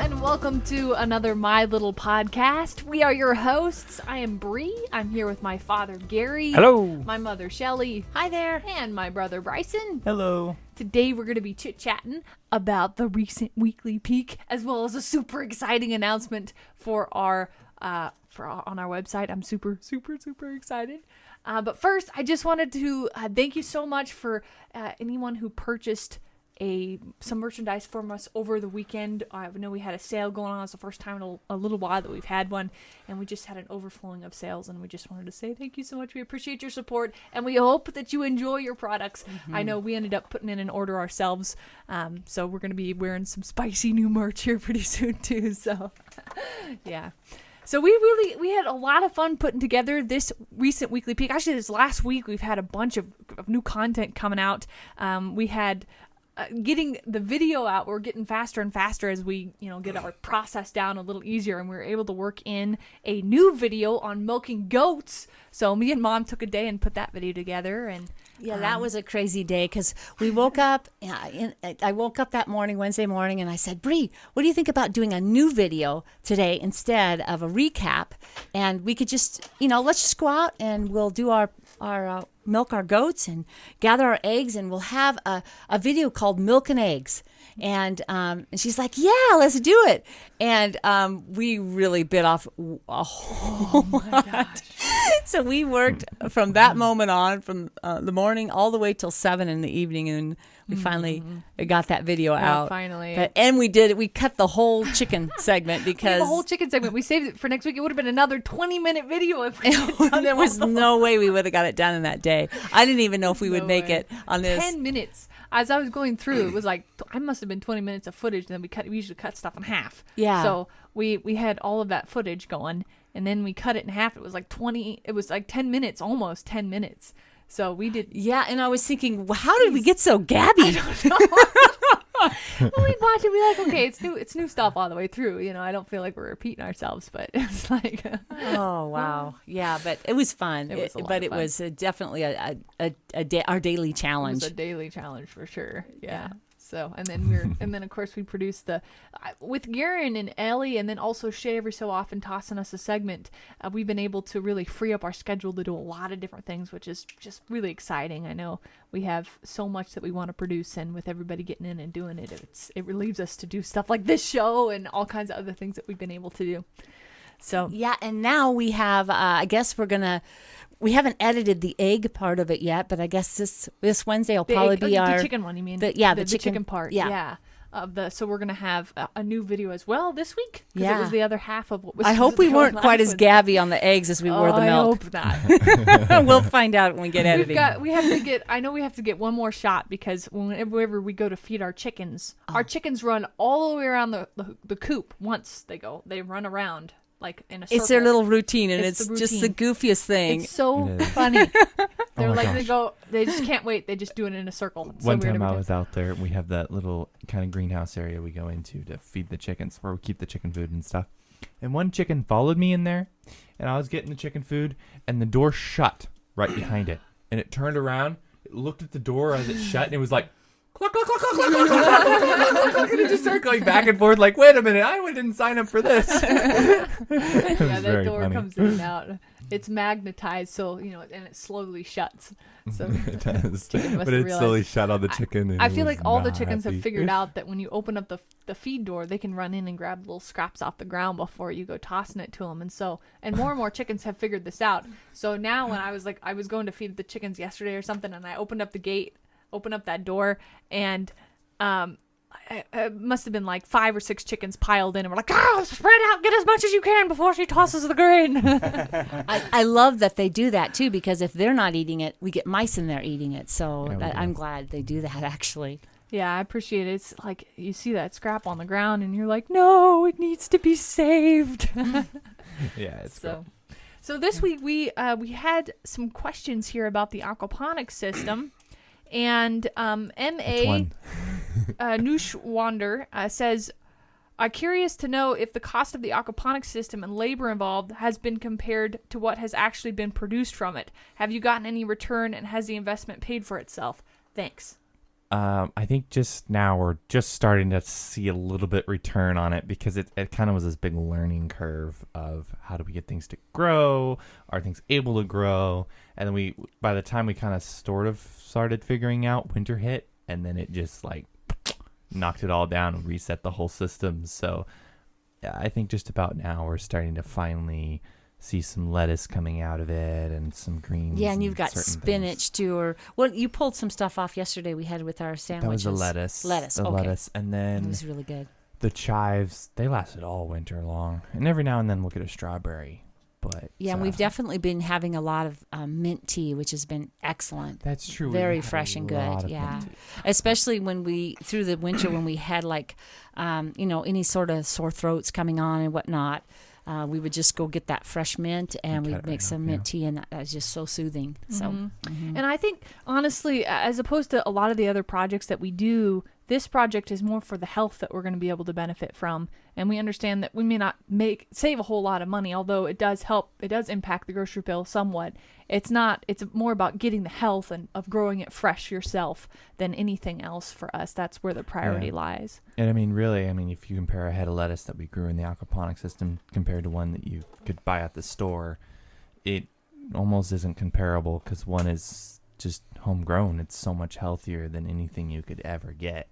and welcome to another My Little Podcast. We are your hosts. I am Bree. I'm here with my father, Gary. Hello. My mother, Shelly. Hi there. And my brother, Bryson. Hello. Today we're going to be chit-chatting about the recent weekly peak, as well as a super exciting announcement for our on our website. I'm super excited. But first, I just wanted to thank you so much for anyone who purchased some merchandise from us over the weekend. I know we had a sale going on. It's the first time in a little while that we've had one, and we just had an overflowing of sales, and we just wanted to say thank you so much. We appreciate your support, and we hope that you enjoy your products. Mm-hmm. I know we ended up putting in an order ourselves, so we're going to be wearing some spicy new merch here pretty soon too, so yeah. So we had a lot of fun putting together this recent weekly peak. Actually, this last week we've had a bunch of new content coming out. We had getting the video out. We're getting faster and faster as we get our process down a little easier, and we were able to work in a new video on milking goats. So me and Mom took a day and put that video together, and that was a crazy day because we woke up. I woke up that morning, Wednesday morning, and I said, Bree, what do you think about doing a new video today instead of a recap? And we could just, let's just go out and we'll do our milk our goats and gather our eggs, and we'll have a video called Milk and Eggs. And she's like, yeah, let's do it. And we really bit off a whole lot. So we worked from that moment on, from the morning all the way till 7 in the evening, and we finally got that video out. Finally. And we cut the whole chicken segment because... the whole chicken segment. We saved it for next week. It would have been another 20-minute video if we had done there was no way we would have got it done in that day. I didn't even know if we would make it on this. 10 minutes. As I was going through, it was like, I must have been 20 minutes of footage, and then we usually cut stuff in half. Yeah. So we had all of that footage going, and then we cut it in half. It was like 10 minutes, almost 10 minutes. So we did. Yeah, and I was thinking, well, how did we get so gabby? I don't know. Well, we'd watch it, be like, okay, it's new stuff all the way through. I don't feel like we're repeating ourselves, but it's like. Oh wow, yeah, but it was fun. It was a lot but of it fun. was definitely our daily challenge. It was a daily challenge for sure. Yeah. So, and then of course we produced with Garen and Ellie, and then also Shay every so often tossing us a segment. We've been able to really free up our schedule to do a lot of different things, which is just really exciting. I know we have so much that we want to produce, and with everybody getting in and doing it, it relieves us to do stuff like this show and all kinds of other things that we've been able to do. So yeah, and now we have. I guess we haven't edited the egg part of it yet, but I guess this Wednesday will probably be the chicken one. You mean? The chicken part. Yeah. So we're gonna have a new video as well this week. Yeah, it was the other half of what was. I hope we weren't quite as gabby on the eggs as we were the milk. I hope not. We'll find out when we get editing. I know we have to get one more shot, because whenever we go to feed our chickens, our chickens run all the way around the coop. Once they run around. Like in a circle. It's their little routine, and it's just the goofiest thing. It's so funny. They're they just can't wait. They just do it in a circle. It's One time I was out there, we have that little kind of greenhouse area we go into to feed the chickens, where we keep the chicken food and stuff. And one chicken followed me in there, and I was getting the chicken food, and the door shut right behind it. And it turned around, it looked at the door as it shut, and it was like, cluck, cluck, cluck, cluck, cluck, cluck, cluck, cluck, cluck, cluck, and it just started going back and forth like, wait a minute, I didn't sign up for this. Yeah, that door funny. comes in and out. It's magnetized, so, and it slowly shuts. So It does. Chicken must But have it slowly shut on the chicken. And I it feel was like all the not chickens happy. have figured out that when you open up the feed door, they can run in and grab little scraps off the ground before you go tossing it to them. And more chickens have figured this out. So now when I was going to feed the chickens yesterday or something, and I opened up that door, and it must have been like 5 or 6 chickens piled in, and we're like, spread out, get as much as you can before she tosses the grain. I love that they do that too, because if they're not eating it, we get mice in there eating it. So I'm glad they do that, actually. Yeah, I appreciate it. It's like you see that scrap on the ground, and you're like, no, it needs to be saved. Yeah, it's cool. So this week we had some questions here about the aquaponics system. And M.A. Nushwander says, I'm curious to know if the cost of the aquaponics system and labor involved has been compared to what has actually been produced from it. Have you gotten any return, and has the investment paid for itself? Thanks. I think just now we're just starting to see a little bit return on it because it kind of was this big learning curve of how do we get things to grow? Are things able to grow? And then by the time we kind of sort of started figuring out, winter hit, and then it just like knocked it all down and reset the whole system. So yeah, I think just about now we're starting to finally see some lettuce coming out of it and some greens. Yeah, and you've got certain spinach things. too, or well, you pulled some stuff off yesterday. We had with our sandwiches. That was the lettuce. The okay. lettuce, and it then was really good. the chives. They lasted all winter long, and every now and then we'll get a strawberry. But Yeah, and we've definitely been having a lot of mint tea, which has been excellent. That's true. Very We've had fresh a and lot good. of Yeah, mint tea. especially when through the winter when we had like, any sort of sore throats coming on and whatnot. We would just go get that fresh mint and Cut we'd it make right some up, mint tea, and that was just so soothing. So, And I think, honestly, as opposed to a lot of the other projects that we do, this project is more for the health that we're going to be able to benefit from. And we understand that we may not save a whole lot of money, although it does help. It does impact the grocery bill somewhat. It's more about getting the health and of growing it fresh yourself than anything else for us. That's where the priority lies. And I mean, really, if you compare a head of lettuce that we grew in the aquaponic system compared to one that you could buy at the store, it almost isn't comparable because one is just homegrown. It's so much healthier than anything you could ever get.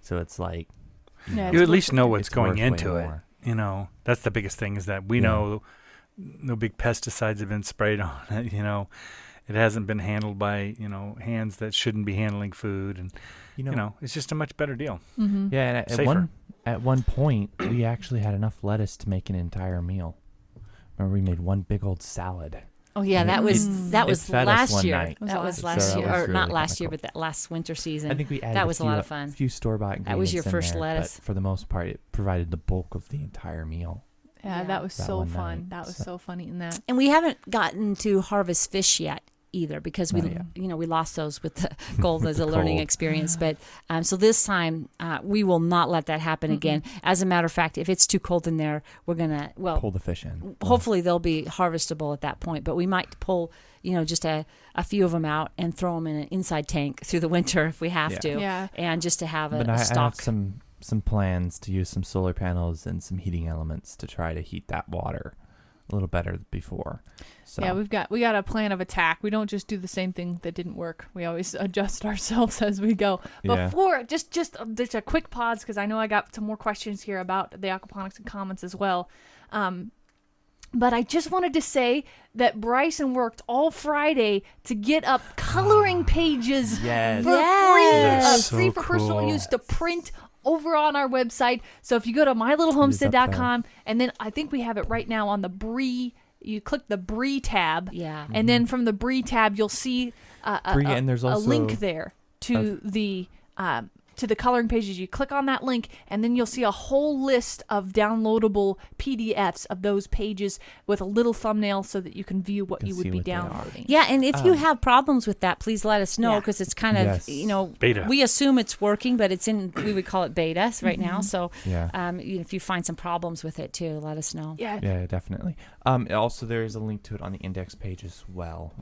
So it's like, Yeah, You at least know what's it's going worth way into it. more. That's the biggest thing is that we know no big pesticides have been sprayed on it. It hasn't been handled by, hands that shouldn't be handling food. And, it's just a much better deal. Mm-hmm. Yeah, and Safer. at one point, we actually had enough lettuce to make an entire meal. Remember, we made one big old salad. oh yeah, that was it fed us last one year. night. That was So last that year, was or really not kinda last year, cool. but that last winter season. I think we added that was a few, lot of fun. A few store-bought ingredients That was your in first there, lettuce. But for the most part, it provided the bulk of the entire meal. Yeah, Yeah. that was That so one fun. night, That was so- so fun eating that. And we haven't gotten to harvest fish yet either because we, Not yet. we lost those with the cold as a the learning cold. experience. But so this time we will not let that happen again. As a matter of fact, if it's too cold in there, we're gonna Pull the fish in. hopefully they'll be harvestable at that point. But we might pull just a few of them out and throw them in an inside tank through the winter if we have Yeah. to, Yeah. and just to have But a I stock. have some plans to use some solar panels and some heating elements to try to heat that water a little better than before. So Yeah, we got a plan of attack. We don't just do the same thing that didn't work. We always adjust ourselves as we go. Yeah. Before, just a quick pause because I know I got some more questions here about the aquaponics and comments as well. But I just wanted to say that Bryson worked all Friday to get up coloring pages Yes. for Yes. That's free so for personal cool. use to print over on our website. So if you go to MyLittleHomestead.com, and then I think we have it right now on the Bree. You click the Bree tab, Yeah. and then from the Bree tab, you'll see Bree, and there's a also link there to the coloring pages. You click on that link, and then you'll see a whole list of downloadable PDFs of those pages with a little thumbnail so that you can view what Can you would see be what they are. downloading. Yeah, and if you have problems with that, please let us know Yeah. because it's kind of, Yes. Beta. we assume it's working, but it's we would call it beta right now. So Yeah. if you find some problems with it too, let us know. Yeah. Yeah, definitely. Also, there is a link to it on the index page as well.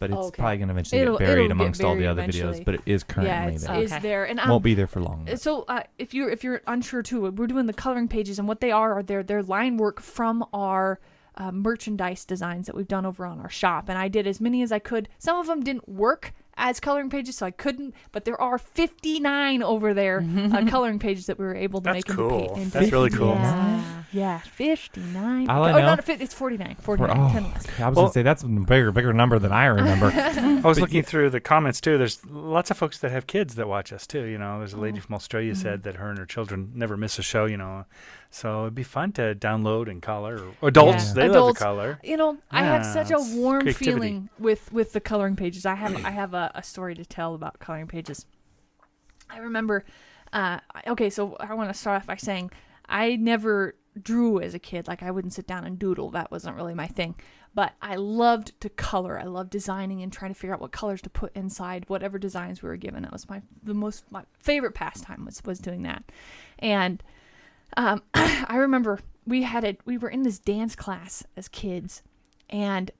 But it's Okay. probably going to eventually It'll get buried get amongst all the buried other eventually. videos. But it is Yeah, currently it's there. is Okay. there, and Won't be there for long. though. So if you're unsure too, we're doing the coloring pages, and what they are they're line work from our merchandise designs that we've done over on our shop, and I did as many as I could. Some of them didn't work as coloring pages, so I couldn't. But there are 59 over there coloring pages that we were able to That's make. cool. Into That's really cool. Yeah, 59. All I oh, know- no, it's 49. For- 49. 10 less. I was Well- going to say that's a bigger number than I remember. I was looking through the comments too. There's lots of folks that have kids that watch us too. There's a lady from Australia said that her and her children never miss a show. So it'd be fun to download and color. Or adults, Yeah. they love Adults, to color. I have such a it's warm creativity. feeling with the coloring pages. I have a story to tell about coloring pages. I remember, so I want to start off by saying I never drew as a kid. Like I wouldn't sit down and doodle. That wasn't really my thing. But I loved to color. I loved designing and trying to figure out what colors to put inside whatever designs we were given. That was my favorite pastime was doing that. And I remember we were in this dance class as kids, and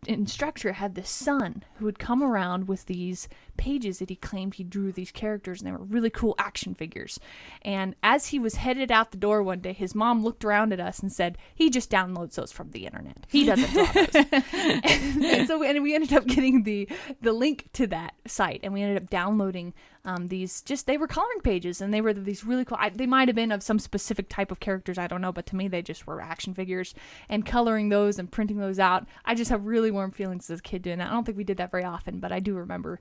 instructor had this son who would come around with these pages that he claimed he drew these characters, and they were really cool action figures. And as he was headed out the door one day, his mom looked around at us and said, "He just downloads those from the internet. He doesn't draw those." and we ended up getting the link to that site, and we ended up downloading they were coloring pages, and they were these really cool. They might have been of some specific type of characters, I don't know, but to me they just were action figures. And coloring those and printing those out, I just have really warm feelings as a kid doing that. I don't think we did that very often, but I do remember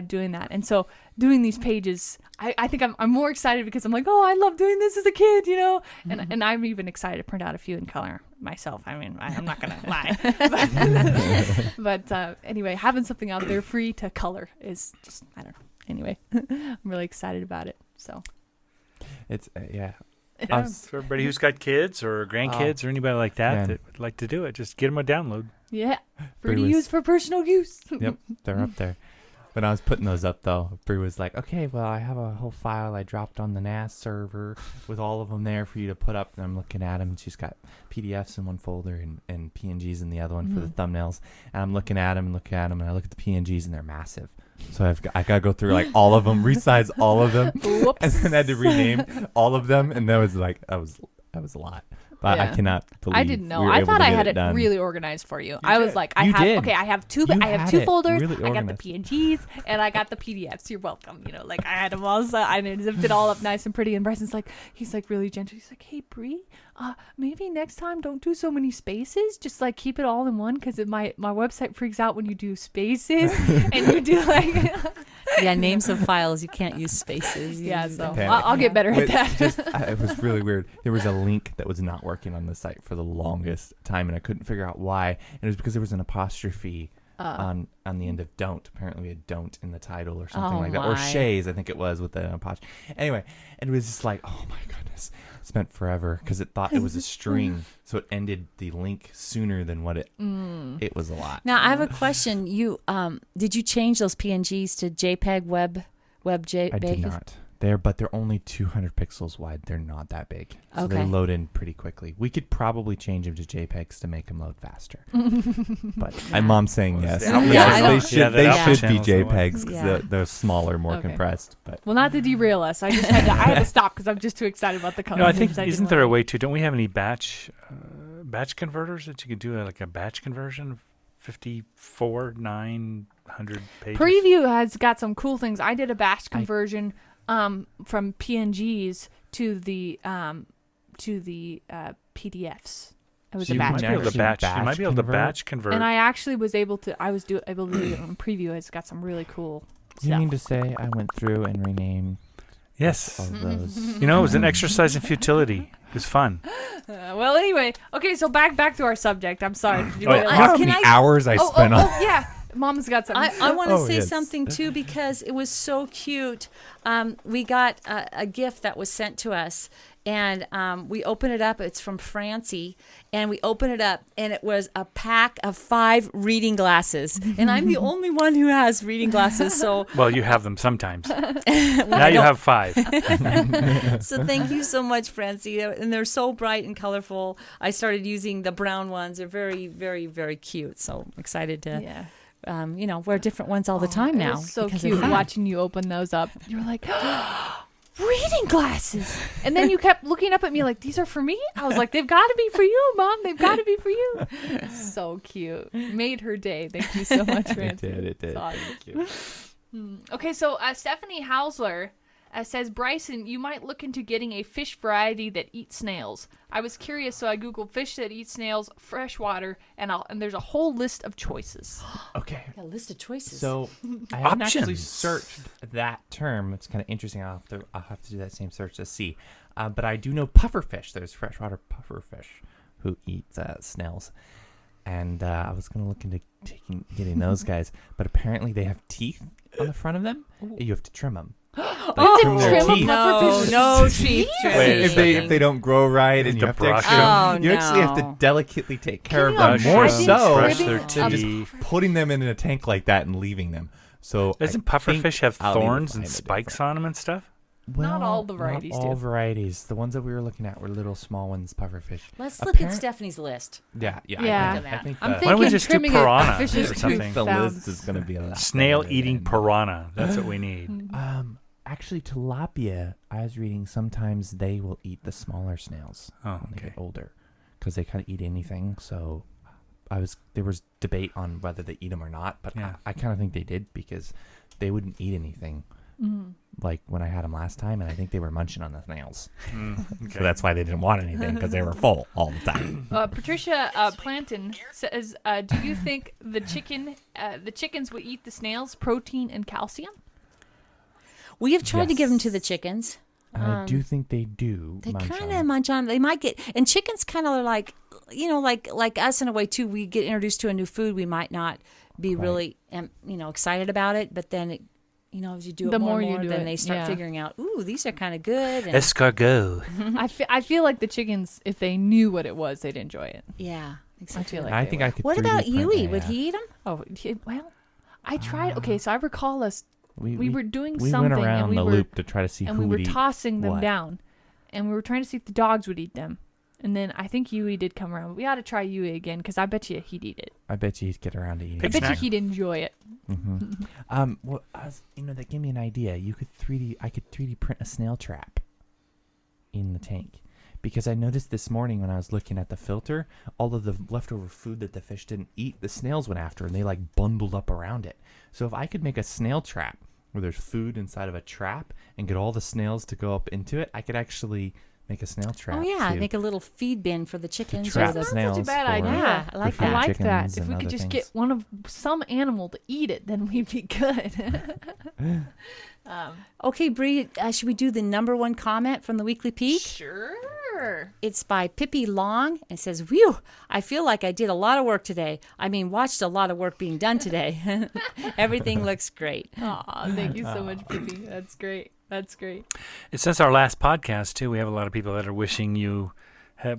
doing that. And so doing these pages, I think I'm more excited because I'm like, oh, I love doing this as a kid, you know. And I'm even excited to print out a few in color myself. I mean, I'm not gonna lie, but anyway, having something out there free to color is just, I don't know. Anyway, I'm really excited about it. So It's Yeah, for everybody who's got kids or grandkids or anybody like that that would like to do it, just get them a download. Yeah, free to use for personal use. Yep, they're up there. When I was putting those up, though, Bree was like, okay, well, I have a whole file I dropped on the NAS server with all of them there for you to put up. And I'm looking at them. And she's got PDFs in one folder and PNGs in the other one for the thumbnails. And I'm looking at them and and I look at the PNGs, and they're massive. So I got to go through like all of them, resize all of them. Whoops. And then I had to rename all of them. And that was a lot. But I cannot believe I didn't know. we were I able thought to I get had it it done. really organized for you. I was like, I You have did. okay, I have two You I have had two it folders. really I got the PNGs and I got the PDFs. You're welcome. You know, like I had them all, so I zipped it all up nice and pretty. And Bryson's like, he's like really gentle. He's like, hey Bree, maybe next time don't do so many spaces. Just like keep it all in one, because my website freaks out when you do spaces and you do like Yeah, names of files, you can't use spaces. yeah. So Okay. I'll get better at that. It was really weird. There was a link that was not working on the site for the longest time, and I couldn't figure out why. And it was because there was an apostrophe on the end of don't. Apparently, we had don't in the title or something like that, or shays, I think it was, with the apostrophe. Anyway, and it was just like, oh my goodness, it spent forever because it thought it was a string, so it ended the link sooner than what it. It was a lot. Now I have a question. You did you change those PNGs to JPEG WebJ? I did not. They're only 200 pixels wide. They're not that big. So they Okay. load in pretty quickly. We could probably change them to JPEGs to make them load faster. But my mom's saying yes. the alpha Yeah, Yes, channels. they Yeah, the should be alpha channels are the JPEGs ones. because Yeah. they're smaller, more Okay. compressed. But Well, not to derail us. I just had to stop because I'm just too excited about the color. No, I think isn't there a way to? Don't we have any batch converters that you could do like a batch conversion? 54 900 pages. Preview has got some cool things. I did a batch conversion from PNGs to the PDFs. It was So a you batch can You might be able to actually batch. You batch might be able to convert? batch convert. and I actually was able to. I was able to do it on Preview. It's got some really cool you stuff. mean to say I went through and renamed yes. all of those? You know, it was an exercise in futility. It was fun. Well, anyway, okay. So back to our subject. I'm sorry. Did you Oh, wanna- yeah. You know how Can many I- hours I spent on. yeah. Mom's got something. I want to Oh, say yes. something too, because it was so cute. We got a gift that was sent to us, and we opened it up. It's from Francie, and we opened it up, and it was a pack of 5 reading glasses. And I'm the only one who has reading glasses, so Well, you have them sometimes. Now you have 5. so thank you so much, Francie. And they're so bright and colorful. I started using the brown ones. They're very, very, very cute. So I'm excited to. yeah. Wear different ones all the time It now. was so because they're cute fun. watching you open those up. You were like, reading glasses. And then you kept looking up at me like, these are for me? I was like, they've got to be for you, Mom. They've got to be for you. So cute. Made her day. Thank you so much, Francie. It did. It's awesome. Okay, so Stephanie Hausler says, Bryson, you might look into getting a fish variety that eats snails. I was curious, so I googled fish that eat snails, freshwater, and there's a whole list of choices. Okay. Got a list of choices. So I haven't actually Options. searched that term. It's kind of interesting. I'll have to do that same search to see. But I do know pufferfish. There's freshwater pufferfish who eat snails. And I was going to look into getting those guys. But apparently they have teeth on the front of them. You have to trim them. Oh, their trim a teeth. pufferfish. no teeth Wait a If they don't grow right, and to you have to brush actually, them. you actually have no. to delicately take care Can of you them. imagine More trimming so brush their a teeth. putting them in a tank like that and leaving them. So Doesn't I pufferfish think have I'll need to thorns find and a spikes different- on them and stuff? Not all the varieties Not all do. varieties. The ones that we were looking at were little small ones, pufferfish. Let's look at Stephanie's list. Yeah. Yeah. I think I'm the, thinking Why don't we just do trimming piranha a fish's or tooth something? the sounds- list is going to be a lot. Snail better eating than- piranha. That's what we need. Actually, tilapia, I was reading, sometimes they will eat the smaller snails Oh, when they okay. get older because they kind of eat anything. So there was debate on whether they eat them or not, but Yeah. I kind of think they did because they wouldn't eat anything like when I had them last time, and I think they were munching on the snails. Okay. So that's why they didn't want anything, because they were full all the time. Patricia Planton says, "Do you think the chickens will eat the snails' protein and calcium?" We have tried to give them Yes. to the chickens. I do think they do. They munch kind on of munch on. They might get, and chickens kind of are like, like us in a way too. We get introduced to a new food, we might not be Right. really, excited about it. But then, as you do it The more more and you more, do then it, they start yeah. figuring out, ooh, these are kind of good. And, Escargot. I feel like the chickens, if they knew what it was, they'd enjoy it. yeah, I exactly. feel like I they think would. I could. What 3D about print Yui? my, Would he eat them? Oh, well, I tried. Okay, so I recall us. We were doing we something, went around and we the were loop to try to see and who we would were eat tossing them what. down, and we were trying to see if the dogs would eat them. And then I think Yui did come around. We ought to try Yui again because I bet you he'd eat it. I bet you he'd get around to eating. I Pig bet snack. you he'd enjoy it. Well, that gave me an idea. I could 3D print a snail trap in the tank, because I noticed this morning when I was looking at the filter, all of the leftover food that the fish didn't eat, the snails went after, and they like bundled up around it. So if I could make a snail trap where there's food inside of a trap and get all the snails to go up into it, I could actually make a snail trap. Oh yeah, to make a little feed bin for the chickens. trap or the, That's snails. not such a bad for- idea. Yeah, I like for that. I like chickens that. If and we could other just things. get some animal to eat it, then we'd be good. Okay, Bree, should we do the number one comment from the Weekly Peak? Sure. It's by Pippi Long. It says, "Whew, I feel like I did a lot of work today. I mean, watched a lot of work being done today. Everything looks great." Aw, thank you so much, Pippi. That's great. That's great. Since our last podcast, too, we have a lot of people that are wishing you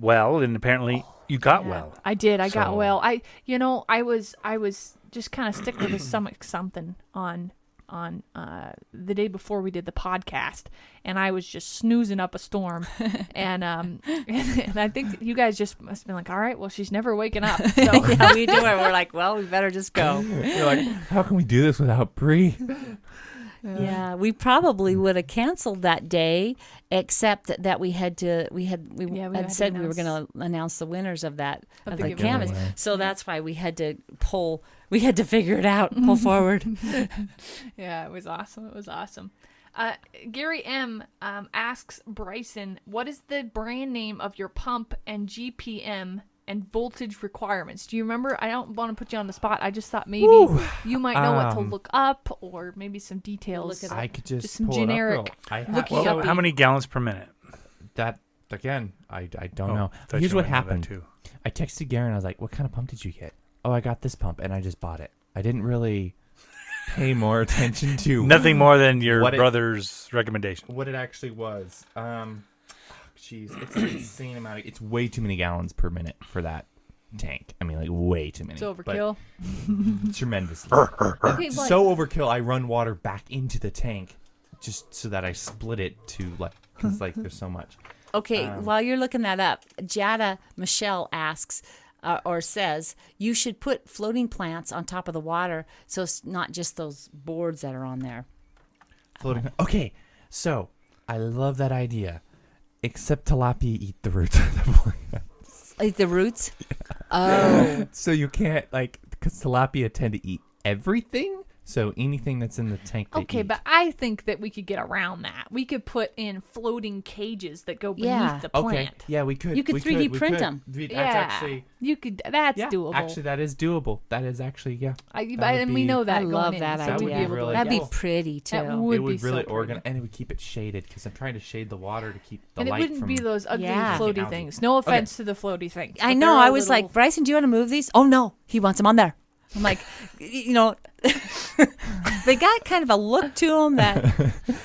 well, and apparently you got well. I did. I got So- well. I was just kind of sick with a stomach something on the day before we did the podcast, and I was just snoozing up a storm, and and I think you guys just must have been like, all right, well, she's never waking up. So Yeah, we do it. We're like, well, we better just go. You're like, how can we do this without Bree? Yeah, we probably would have canceled that day, except that we had said we were going to announce the winners of that Of of the the giveaway. canvas. So that's why we had to figure it out, pull forward. Yeah, it was awesome. It was awesome. Gary M asks Bryson, what is the brand name of your pump and GPM and voltage requirements? Do you remember? I don't want to put you on the spot. I just thought maybe you might know what to look up, or maybe some details. Look it up. I could just some pull generic it up. I have, looking Well, up how many gallons per minute? that again. I don't Oh, know. thought Here's you what might know that, happened. too. I texted Garen. I was like, "What kind of pump did you get?" "Oh, I got this pump, and I just bought it." I didn't really pay more attention to Nothing more than your What it- brother's recommendation. what it actually was. Jeez, it's an insane amount. It's way too many gallons per minute for that tank. I mean, like way too many. It's overkill. But tremendously. Okay, It's but- so overkill. I run water back into the tank just so that I split it to because there's so much. Okay, while you're looking that up, Jada Michelle asks or says you should put floating plants on top of the water, so it's not just those boards that are on there. Floating. Okay, so I love that idea, except tilapia eat the roots of the plants. Like the roots. Oh, So you can't because tilapia tend to eat everything. So anything that's in the tank. They Okay, eat. but I think that we could get around that. We could put in floating cages that go beneath Yeah. the Okay, plant. yeah, we could. You could we 3D we print could. 'em. That's Yeah, actually. you could. That's Yeah, doable. actually, that is doable. That is actually, yeah. And we know that. I going love in, that so That idea. would we'd be be able to really that'd cool. be pretty too. That would It would be so really pretty. organize, and it would keep it shaded because I'm trying to shade the water to keep the And it light wouldn't from. be those ugly Yeah. floaty Algae. things. No offense to the floaty things. I but know. they're I a was little- like, Bryson, do you want to move these? Oh no, he wants them on there. I'm like, they got kind of a look to them that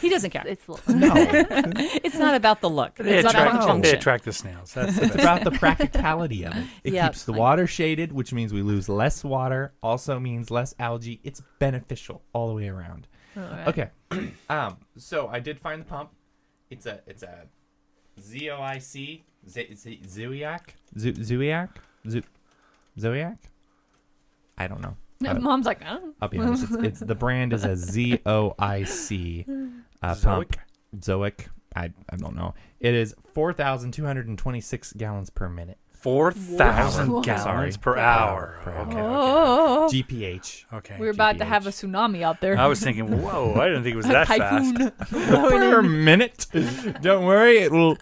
he doesn't care. it's no, It's not about the look. They It's about the attract, they function. attract the snails. That's the it's about the practicality of it. It Yep. keeps the water shaded, which means we lose less water. Also means less algae. It's beneficial all the way around. All right. Okay, so I did find the pump. It's a ZOIC Zooiac Zooiac. I don't know. Mom's like, oh. I'll be honest. It's the brand is a ZOIC. Pump. Zoic. I don't know. It is 4,226 gallons per minute. 4,000 gallons per hour. Okay. Oh. GPH. Okay. We're about to have a tsunami out there. I was thinking, whoa, I didn't think it was that Typhoon. fast. Per minute. Don't worry, it will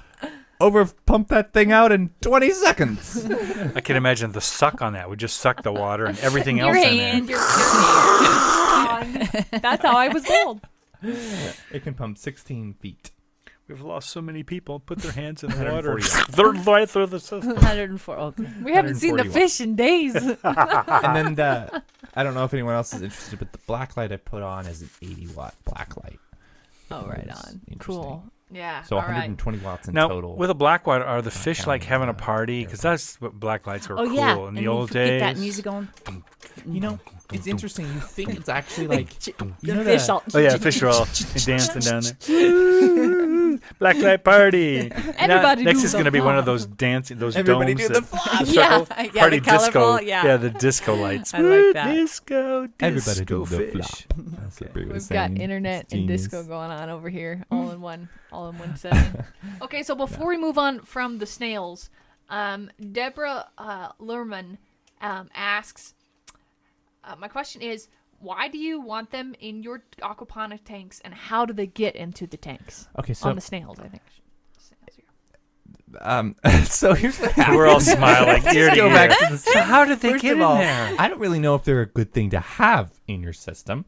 over pump that thing out in 20 seconds. I can imagine the suck on that would just suck the water and everything Your else hand, in your hand. That's how I was told. It can pump 16 feet. We've lost so many people. Put their hands in the water. 140. They're right through the system. 104. Okay. We haven't seen the 141. fish in days. And then I don't know if anyone else is interested, but the black light I put on is an 80-watt black light. Oh, right It's on. interesting. Cool. Yeah. So all right. 120 watts in Now, total. with a black light, are the fish like counting having a the party? Because that's what black lights were Oh cool yeah. in And the you old get days. that music going. You know, it's interesting. You think it's actually like The fish all. Oh yeah, fish are all dancing down there. Woo! Black light party. Everybody next do is the going to be one of flop. those dancing, those Everybody domes do the that flop. Yeah, circle. yeah, Party the colorful, disco. yeah. The disco lights. I like Woo, that. Disco everybody do the fish. flop. That's what Brie was We've got saying. internet It's and genius. disco going on over here, all in one setting. Okay, so before we move on from the snails, Deborah Lerman asks, my question is, why do you want them in your aquaponic tanks, and how do they get into the tanks? Okay, so On the snails, I think. so here's what happened. We're all smiling ear to Go ear. back to the So how did they First get of in all, there? I don't really know if they're a good thing to have in your system,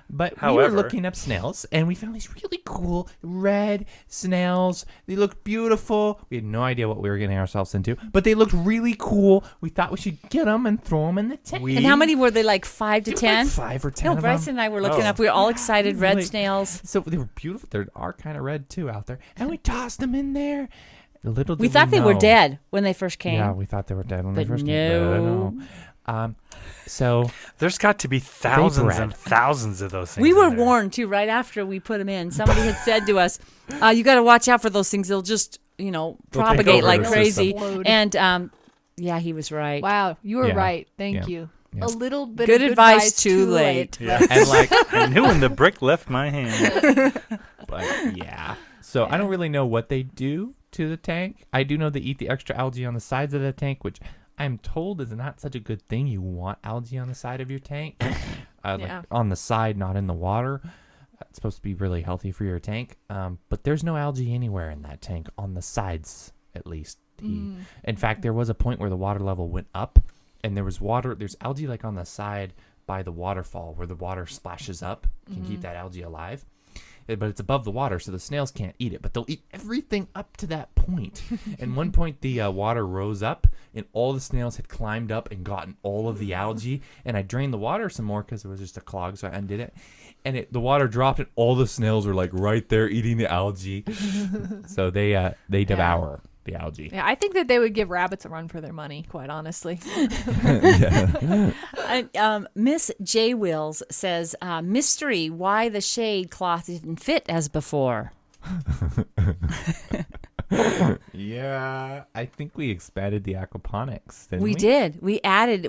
but we However- were looking up snails and we found these really cool red snails. They looked beautiful. We had no idea what we were getting ourselves into, but they looked really cool. We thought we should get them and throw them in the tank. And how many were they? Like 5 to There were 10? like 5 or 10 No, of Bryson them. and I were looking Oh. up. We were all excited. Red Really? snails. So they were beautiful. They are kind of red too out there, and we tossed them in there. Little did We thought they were know. dead when they first came. Yeah, we thought they were dead when But they first no. came. So There's got to be thousands bred. and thousands of those things. We were in there. warned too right after we put them in. Somebody had said to us, "You got to watch out for those things. They'll just, They'll take propagate over like the crazy." system. And yeah, he was right. Wow, you were Yeah. right. Thank Yeah. you. Yeah. A little bit Good of advice, too late. Yeah. and like, I knew when the brick left my hand. but yeah. So I don't really know what they do to the tank. I do know they eat the extra algae on the sides of the tank, which I'm told is not such a good thing. You want algae on the side of your tank, Yeah. like on the side, not in the water. It's supposed to be really healthy for your tank. But there's no algae anywhere in that tank, on the sides at least. In fact, there was a point where the water level went up, and there's algae like on the side by the waterfall where the water splashes up, can keep that algae alive. But it's above the water, so the snails can't eat it. But they'll eat everything up to that point. And one point, the water rose up, and all the snails had climbed up and gotten all of the algae. And I drained the water some more because it was just a clog, so I undid it. And the water dropped, and all the snails were like right there eating the algae. So they devour the algae. Yeah, I think that they would give rabbits a run for their money, quite honestly. Miss J. Wills says, "Mystery: why the shade cloth didn't fit as before." Yeah, I think we expanded the aquaponics, didn't We we? did.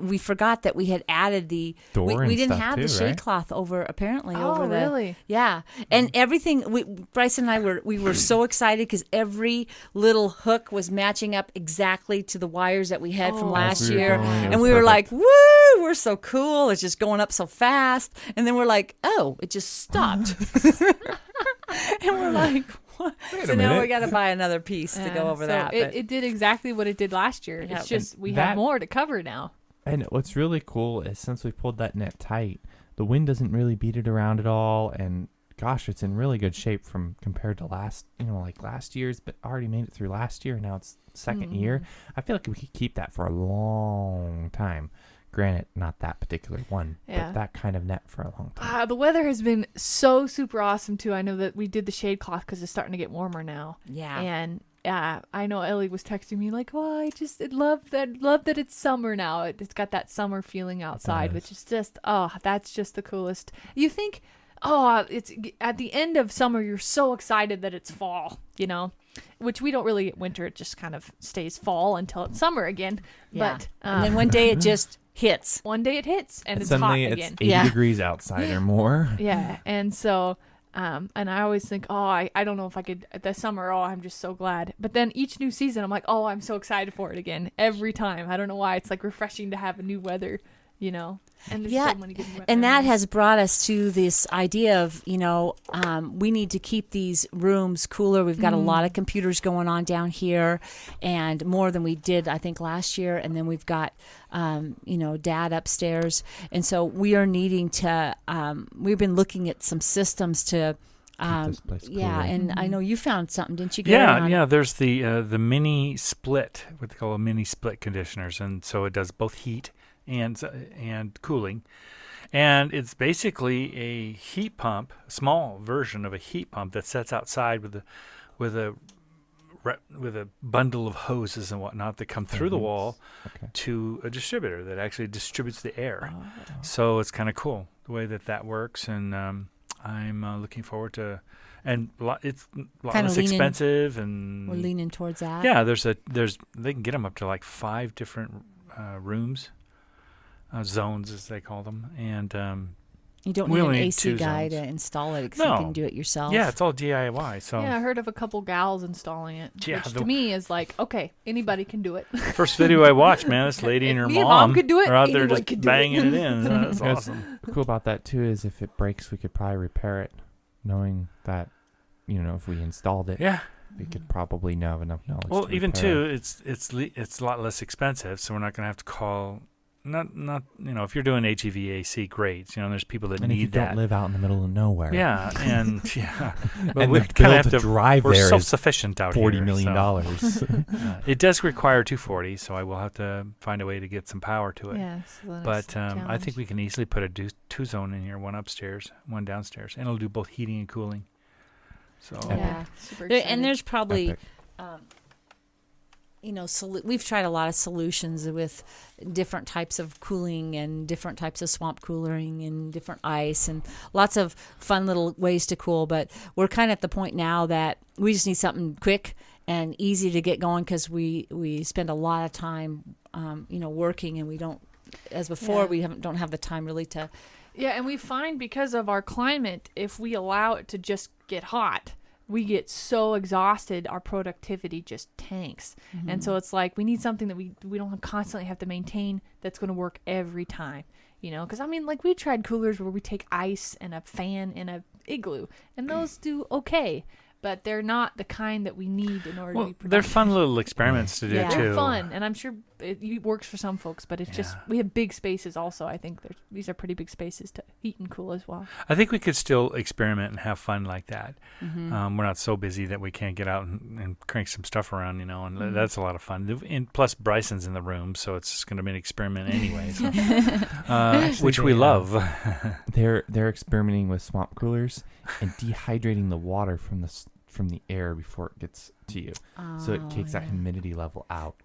We forgot that we had added the Door we and didn't stuff have too, the shade right? cloth over apparently Oh, over the really? Yeah. And everything Bryson and I were so excited because every little hook was matching up exactly to the wires that we had from last we were year. going, it And was we were perfect. like, "Woo, we're so cool. It's just going up so fast." And then we're like, "Oh, it just stopped." And we're like, "What?" Wait a So now minute. we got to buy another piece to go over so that. but- It did exactly what it did last year. Yeah, It's just and we that- have more to cover now. And what's really cool is since we pulled that net tight, the wind doesn't really beat it around at all. And gosh, it's in really good shape compared to last year's, but already made it through last year. Now it's second year. I feel like we could keep that for a long time. Granted, not that particular one, Yeah. but that kind of net for a long time. The weather has been so super awesome too. I know that we did the shade cloth because it's starting to get warmer now. yeah. And I know Ellie was texting me like, "Oh, I love that it's summer now. It's got that summer feeling outside, does. which is just that's just the coolest." You think It's at the end of summer. You're so excited that it's fall, which we don't really get winter. It just kind of stays fall until it's summer again. Yeah. But And then one day it just hits. one day it hits and it's hot Suddenly again. it's 80 degrees outside or more. Yeah, and so, and I always think, I don't know if I could this summer. I'm just so glad. But then each new season, I'm like, I'm so excited for it again every time. I don't know why. It's like refreshing to have a new weather, And there's so many good weather. And that has brought us to this idea of, we need to keep these rooms cooler. We've got a lot of computers going on down here, and more than we did, I think, last year. And then we've got, Dad upstairs. And so we are needing to, we've been looking at some systems to, This place yeah. cooler. And I know you found something, didn't you? Gary, Yeah. There's the mini split, what they call a mini split conditioners. And so it does both heat and cooling, and it's basically a heat pump, a small version of a heat pump that sits outside with a bundle of hoses and whatnot that come through the wall to a distributor that actually distributes the air. So it's kind of cool the way that works, and I'm looking forward to. And it's a lot less expensive, and we're leaning towards that. Yeah, they can get them up to like 5 different rooms. Zones, as they call them, and you don't need an AC guy to install it, because you can do it yourself. Yeah, it's all DIY. So I heard of a couple gals installing it, which to me is like, okay, anybody can do it. First video I watched, man, this lady and her mom could do it, are out there anyone just could do banging it. it in. That's awesome. Cool about that too is if it breaks, we could probably repair it, knowing that, if we installed it, we could probably have enough knowledge. Well, to even repair too, it's a lot less expensive, so we're not going to have to call. Not if you're doing HVAC, great. There's people that and need if you that. don't live out in the middle of nowhere. Yeah, but And we the kind bill of have to to drive We're there is self-sufficient out here. $40 million. It does require 240, so I will have to find a way to get some power to it. Yes, But I think we can easily put a 2-zone in here, one upstairs, one downstairs, and it'll do both heating and cooling. So super And there's probably. Epic. We've tried a lot of solutions with different types of cooling and different types of swamp cooling and different ice and lots of fun little ways to cool. But we're kind of at the point now that we just need something quick and easy to get going, because we spend a lot of time, working, and we don't, as before, we don't have the time really to. Yeah, and we find because of our climate, if we allow it to just get hot, we get so exhausted, our productivity just tanks. And so it's like we need something that we don't constantly have to maintain, that's going to work every time, because we tried coolers where we take ice and a fan and a igloo, and those do okay, but they're not the kind that we need in order to be productive. they're fun little experiments to do too. They're fun, and I'm sure it works for some folks, but it's just, we have big spaces also. I think these are pretty big spaces to heat and cool as well. I think we could still experiment and have fun like that. We're not so busy that we can't get out and crank some stuff around, and that's a lot of fun. And plus, Bryson's in the room, so it's just going to be an experiment anyway, which we love. They're experimenting with swamp coolers and dehydrating the water from the air before it gets to you, so it takes that humidity level out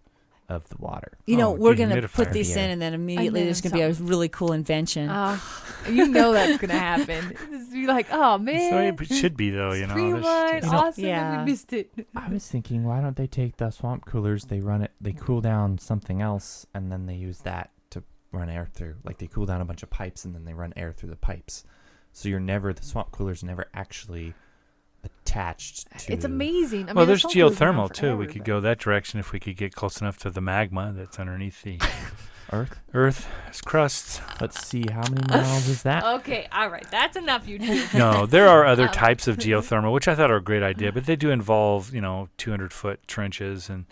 of the water. We're going to put dehumidifier. these in, and then immediately there's going to be a really cool invention. That's going to happen. You're like, oh man, So it should be though, streamlined, awesome, and we missed it. I was thinking, why don't they take the swamp coolers, they cool down something else, and then they use that to run air through. Like they cool down a bunch of pipes, and then they run air through the pipes. So the swamp cooler's never actually attached to. It's amazing. Well, there's geothermal too. We could go that direction if we could get close enough to the magma that's underneath the Earth's crust. Let's see, how many miles is that? Okay, all right, that's enough, you two. No, there are other types of geothermal, which I thought are a great idea, but they do involve 200-foot trenches and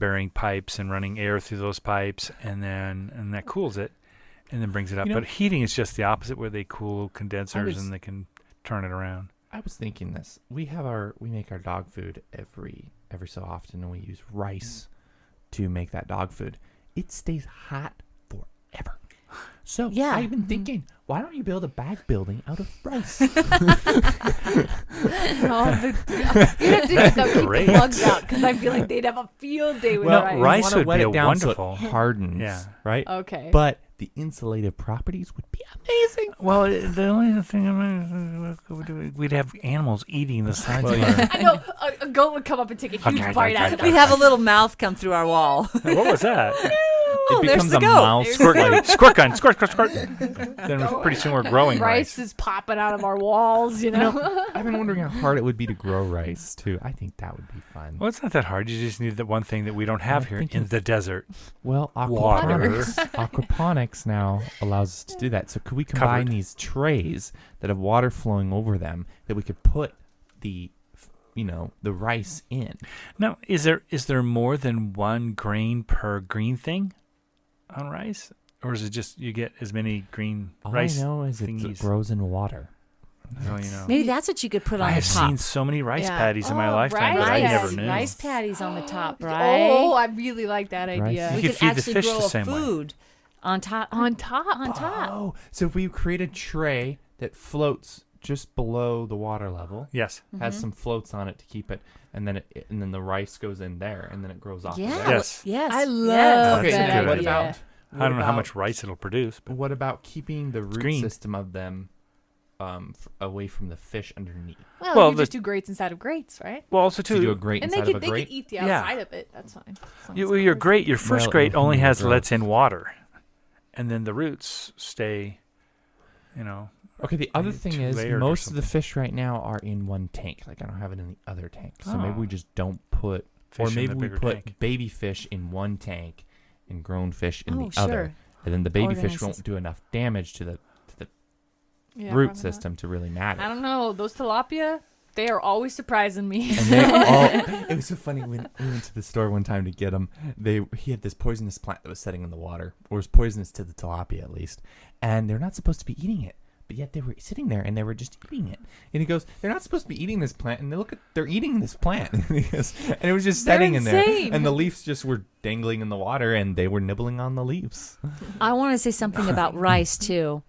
burying pipes and running air through those pipes, and that cools it and then brings it up. But heating is just the opposite, where they cool condensers and they can turn it around. I was thinking this. We make our dog food every so often, and we use rice to make that dog food. It stays hot forever. So I've been thinking, why don't you build a bag building out of rice? You have to keep the plugs out, because I feel like they'd have a field day with rice. Rice would be wet it down wonderful. so it hardens, right? Okay. But the insulative properties would be amazing. Well, the only thing we'd have animals eating the sides of our... I know a goat would come up and take a huge bite out of We'd it. have a little mouth come through our wall. What was that? Oh, It there's becomes the a goat. mouse. Squirt gun. Like, Squirt gun. Squirt, squirt, squirt. Then pretty soon we're growing Rice rice. is popping out of our walls, you know. I've been wondering how hard it would be to grow rice too. I think that would be fun. Well, it's not that hard. You just need the one thing that we don't have here in the desert. Well, Water. Aquaponics now allows us to do that. So could we combine Covered. these trays that have water flowing over them that we could put the rice in? Now, is there more than one grain per green thing on rice? Or is it just you get as many green All rice I know is it thingies? grows in water. Oh, you know. Maybe that's what you could put on I the have top. seen so many rice Yeah. patties in my Oh, lifetime that rice I never patties. knew. Rice patties on the top, right? Oh, I really like that idea. Rice. we You could could feed the actually fish grow the a same way. food on top. On top. Oh, so if we create a tray that floats just below the water level, Yes. has some floats on it to keep it, and then then the rice goes in there, and then it grows off. Yeah. Of that. Yes. Yes. I yes. love Okay, That's a that good what idea. about? I don't know how much rice it'll produce. But What about keeping the root green. system of them away from the fish underneath? Well, you the- just do grates inside of grates, right? well, also So you do a too, grate And inside they of a could grate? eat the Yeah. outside of it. That's fine. As long as your it's grate, your first Well, grate only has gross. lets in water, and then the roots stay. Okay, the other Maybe thing two is layered or most of the something. fish right now are in one tank. Like I don't have it in the other tank. So maybe Oh. we just don't put, or Fish in maybe the we bigger put tank. baby fish in one tank and grown fish in Oh, the other. sure. And then the baby fish Organizes. won't do enough damage to the Yeah, root probably not. system to really matter. I don't know. Those tilapia, they are always surprising me. And they all, it was so funny when we went to the store one time to get them. He had this poisonous plant that was setting in the water, or was poisonous to the tilapia at least, and they're not supposed to be eating it. But yet they were sitting there and they were just eating it. And he goes, "They're not supposed to be eating this plant." And they're eating this plant. And it was just They're sitting in there, insane. and the leaves just were dangling in the water, and they were nibbling on the leaves. I want to say something about rice too.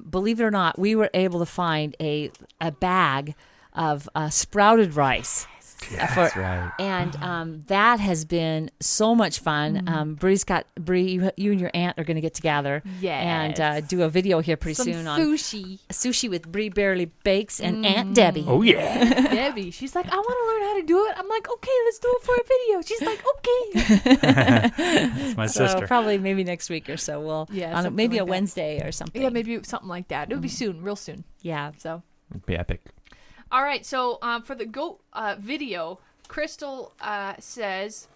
Believe it or not, we were able to find a bag of sprouted rice. That's right. And that has been so much fun. Bree, you and your aunt are going to get together Yes. and do a video here pretty Some soon on sushi. sushi with Bree Barely Bakes and Aunt Debbie. Oh yeah. Debbie, she's like, I want to learn how to do it. I'm like, okay, let's do it for a video. She's like, okay. It's my So sister. probably maybe next week or so we'll Yeah, on something maybe like a that. Wednesday or something. Yeah, maybe something like that. It would be soon, real soon. Yeah. So, It'd be epic. all right. So for the goat video, Crystal says,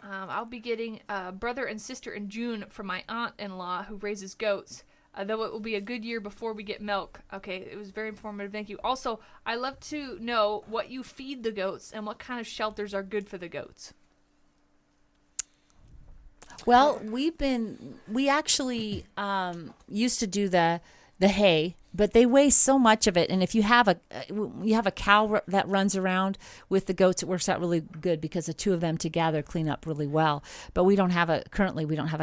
I'll be getting a brother and sister in June from my aunt-in-law who raises goats. Though it will be a good year before we get milk. Okay, it was very informative. Thank you. Also, I love to know what you feed the goats and what kind of shelters are good for the goats. Well, we actually used to do the hay, but they waste so much of it. And if you have a cow that runs around with the goats, it works out really good because the two of them together clean up really well. But we don't have a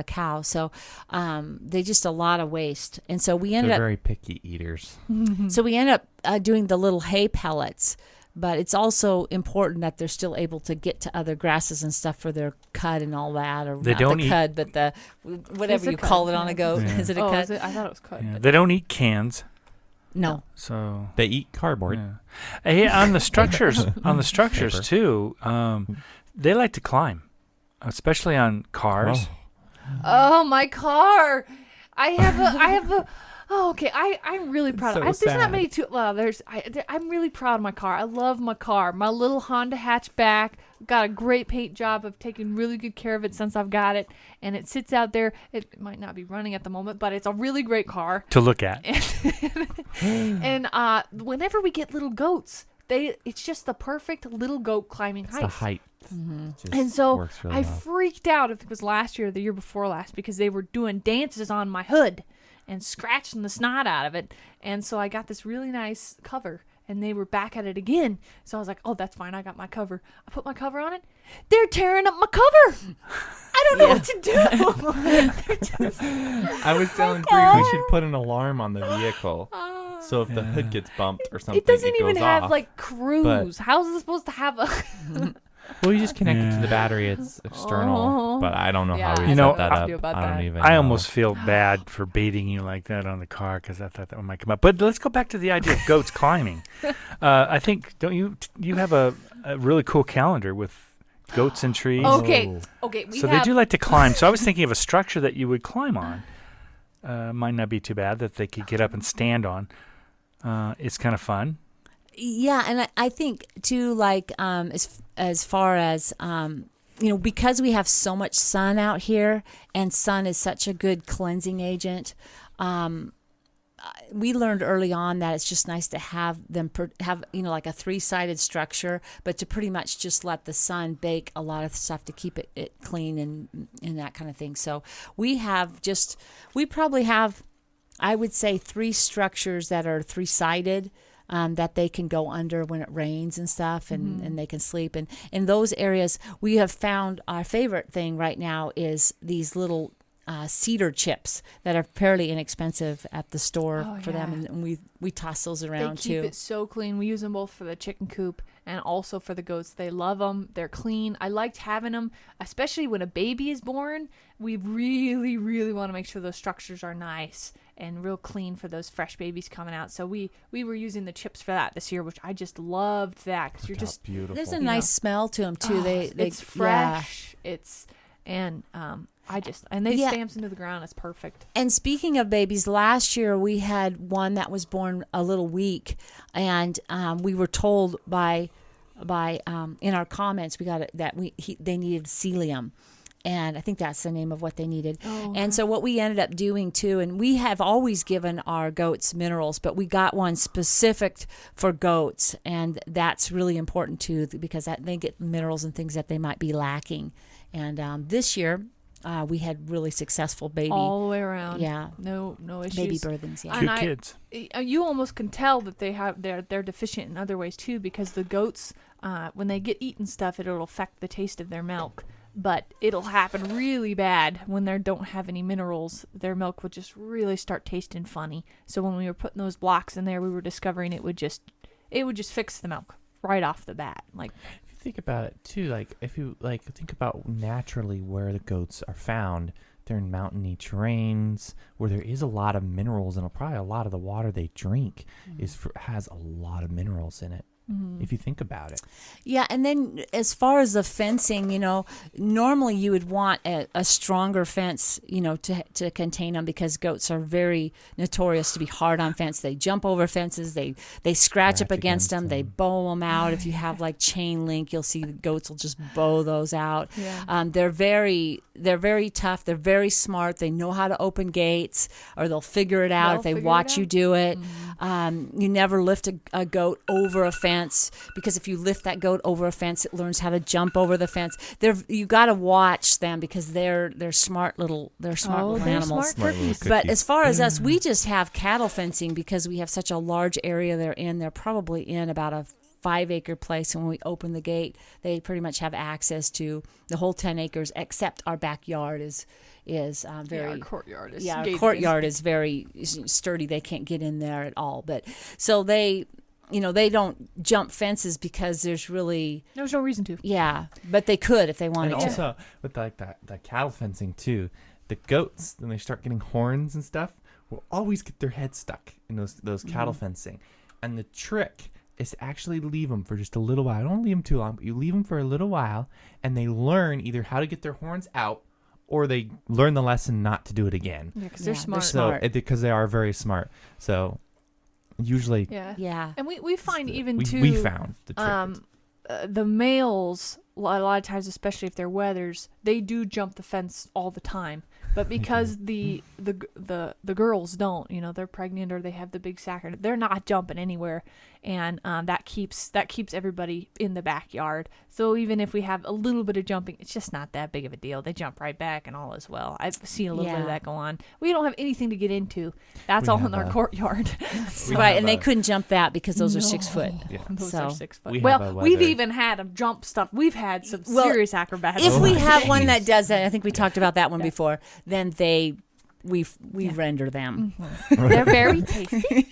cow, so they just a lot of waste. And so we They're ended up very picky eaters. doing the little hay pellets. But it's also important that they're still able to get to other grasses and stuff for their cud and all that, or They not don't the eat- cud, but the It's whatever a you cud, call it on yeah. a goat. Yeah. Is it a Oh, cud? is it? I thought it was cut. Yeah, but- they don't eat cans, No. so They eat cardboard. yeah. Hey, on the structures, Paper. too. They like to climb, especially on cars. Oh, my car! I have a. Oh, okay. I'm really proud of. so There's not sad. many. I'm really proud of my car. I love my car. My little Honda hatchback. Got a great paint job. I've taken really good care of it since I've got it, and it sits out there. It might not be running at the moment, but it's a really great car. To look at. And whenever we get little goats, it's just the perfect little goat climbing It's height. the height. Just And so works really I well. freaked out if it was last year or the year before last because they were doing dances on my hood and scratching the snot out of it. And so I got this really nice cover and they were back at it again. So I was like, oh, that's fine. I got my cover. I put my cover on it. They're tearing up my cover. I don't know what to do. I was telling Bree we should put an alarm on the vehicle. So if the hood gets bumped or something, It doesn't goes even have off. like cruise. How is it supposed to have a... Well, you just connect it to the battery. It's external, but I don't know Yeah, how we I set know, that what to up. do about I don't that. even I know. almost feel bad for baiting you like that on the car because I thought that one might come up. But let's go back to the idea of goats climbing. I think, don't you have a really cool calendar with goats and trees? Okay. Oh. Okay. We So have, they do like to climb. So I was thinking of a structure that you would climb on. Might not be too bad that they could get up and stand on. It's kind of fun. Yeah, and I think too, like as far as because we have so much sun out here, and sun is such a good cleansing agent. We learned early on that it's just nice to have them have like a 3-sided structure, but to pretty much just let the sun bake a lot of stuff to keep it clean and that kind of thing. So we probably have, I would say, 3 structures that are 3-sided. That they can go under when it rains and stuff, and they can sleep. And in those areas, we have found our favorite thing right now is these little cedar chips that are fairly inexpensive at the store for them, and we toss those around they keep too. it so clean. We use them both for the chicken coop and also for the goats. They love them. They're clean. I liked having them, especially when a baby is born. We really, really want to make sure those structures are nice and real clean for those fresh babies coming out. So we were using the chips for that this year, which I just loved that because you're just beautiful. There's a nice smell to them too. it's fresh. It's and they stamps into the ground. It's perfect. And speaking of babies, last year we had one that was born a little weak, and we were told by in our comments we got that they needed celium. And I think that's the name of what they needed. Oh, and so what we ended up doing too, and we have always given our goats minerals, but we got one specific for goats, and that's really important too because they get minerals and things that they might be lacking. And this year, we had really successful baby all the way around. Yeah, no issues. Baby birthings. Yeah, Cute kids. You almost can tell that they're deficient in other ways too because the goats, when they get eaten stuff, it'll affect the taste of their milk. But it'll happen really bad when they don't have any minerals. Their milk would just really start tasting funny. So when we were putting those blocks in there, we were discovering it would just fix the milk right off the bat. Like, if you think about it too, like if you think about naturally where the goats are found, they're in mountainy terrains where there is a lot of minerals, and probably a lot of the water they drink has a lot of minerals in it. If you think about it. Yeah, and then as far as the fencing, normally you would want a stronger fence, to contain them because goats are very notorious to be hard on fence. They jump over fences, they scratch up against them, they bow them out. If you have like chain link, you'll see the goats will just bow those out. Yeah. They're very tough. They're very smart. They know how to open gates, or they'll figure it out if they watch you do it. You never lift a goat over a fence because if you lift that goat over a fence, it learns how to jump over the fence. You got to watch them because they're smart little animals. Smart cookies. But as far as us, we just have cattle fencing because we have such a large area they're in. They're probably in about a 5-acre place, and when we open the gate, they pretty much have access to the whole 10 acres, except our backyard is very our courtyard is our courtyard is very sturdy. They can't get in there at all. But so they don't jump fences because there's no reason to. Yeah, but they could if they wanted And to. also with like the cattle fencing too, the goats when they start getting horns and stuff will always get their head stuck in those cattle fencing, and the trick is to actually leave them for just a little while. Don't leave them too long, but you leave them for a little while, and they learn either how to get their horns out, or they learn the lesson not to do it again. Yeah, because they're smart. So because they are very smart. So usually, Yeah. And we find we found the trick. The males, a lot of times, especially if they're wethers, they do jump the fence all the time. But because the girls don't, they're pregnant or they have the big sack, they're not jumping anywhere, and that keeps everybody in the backyard. So even if we have a little bit of jumping, it's just not that big of a deal. They jump right back and all is well. I've seen a little bit of that go on. We don't have anything to get into. That's all in our courtyard. Right, and they couldn't jump that because those are 6 foot. Yeah. Those are 6 foot. We've We've even had them jump stuff. We've had some serious acrobatics. If we have one that does that, I think we talked about that one before, then we render them. They're very tasty.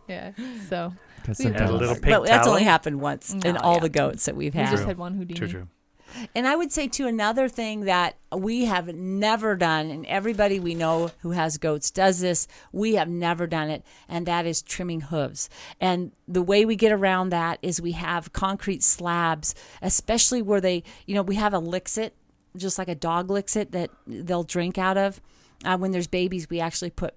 Yeah. So Because We had a little sometimes pig But that's tallow. only happened once in No, all yeah. the goats that we've We had. just had one Houdini. True. And I would say, too, another thing that we have never done, and everybody we know who has goats does this, we have never done it, and that is trimming hooves. And the way we get around that is we have concrete slabs, especially where they, we have a lick-it, just like a dog licks it that they'll drink out of. When there's babies, we actually put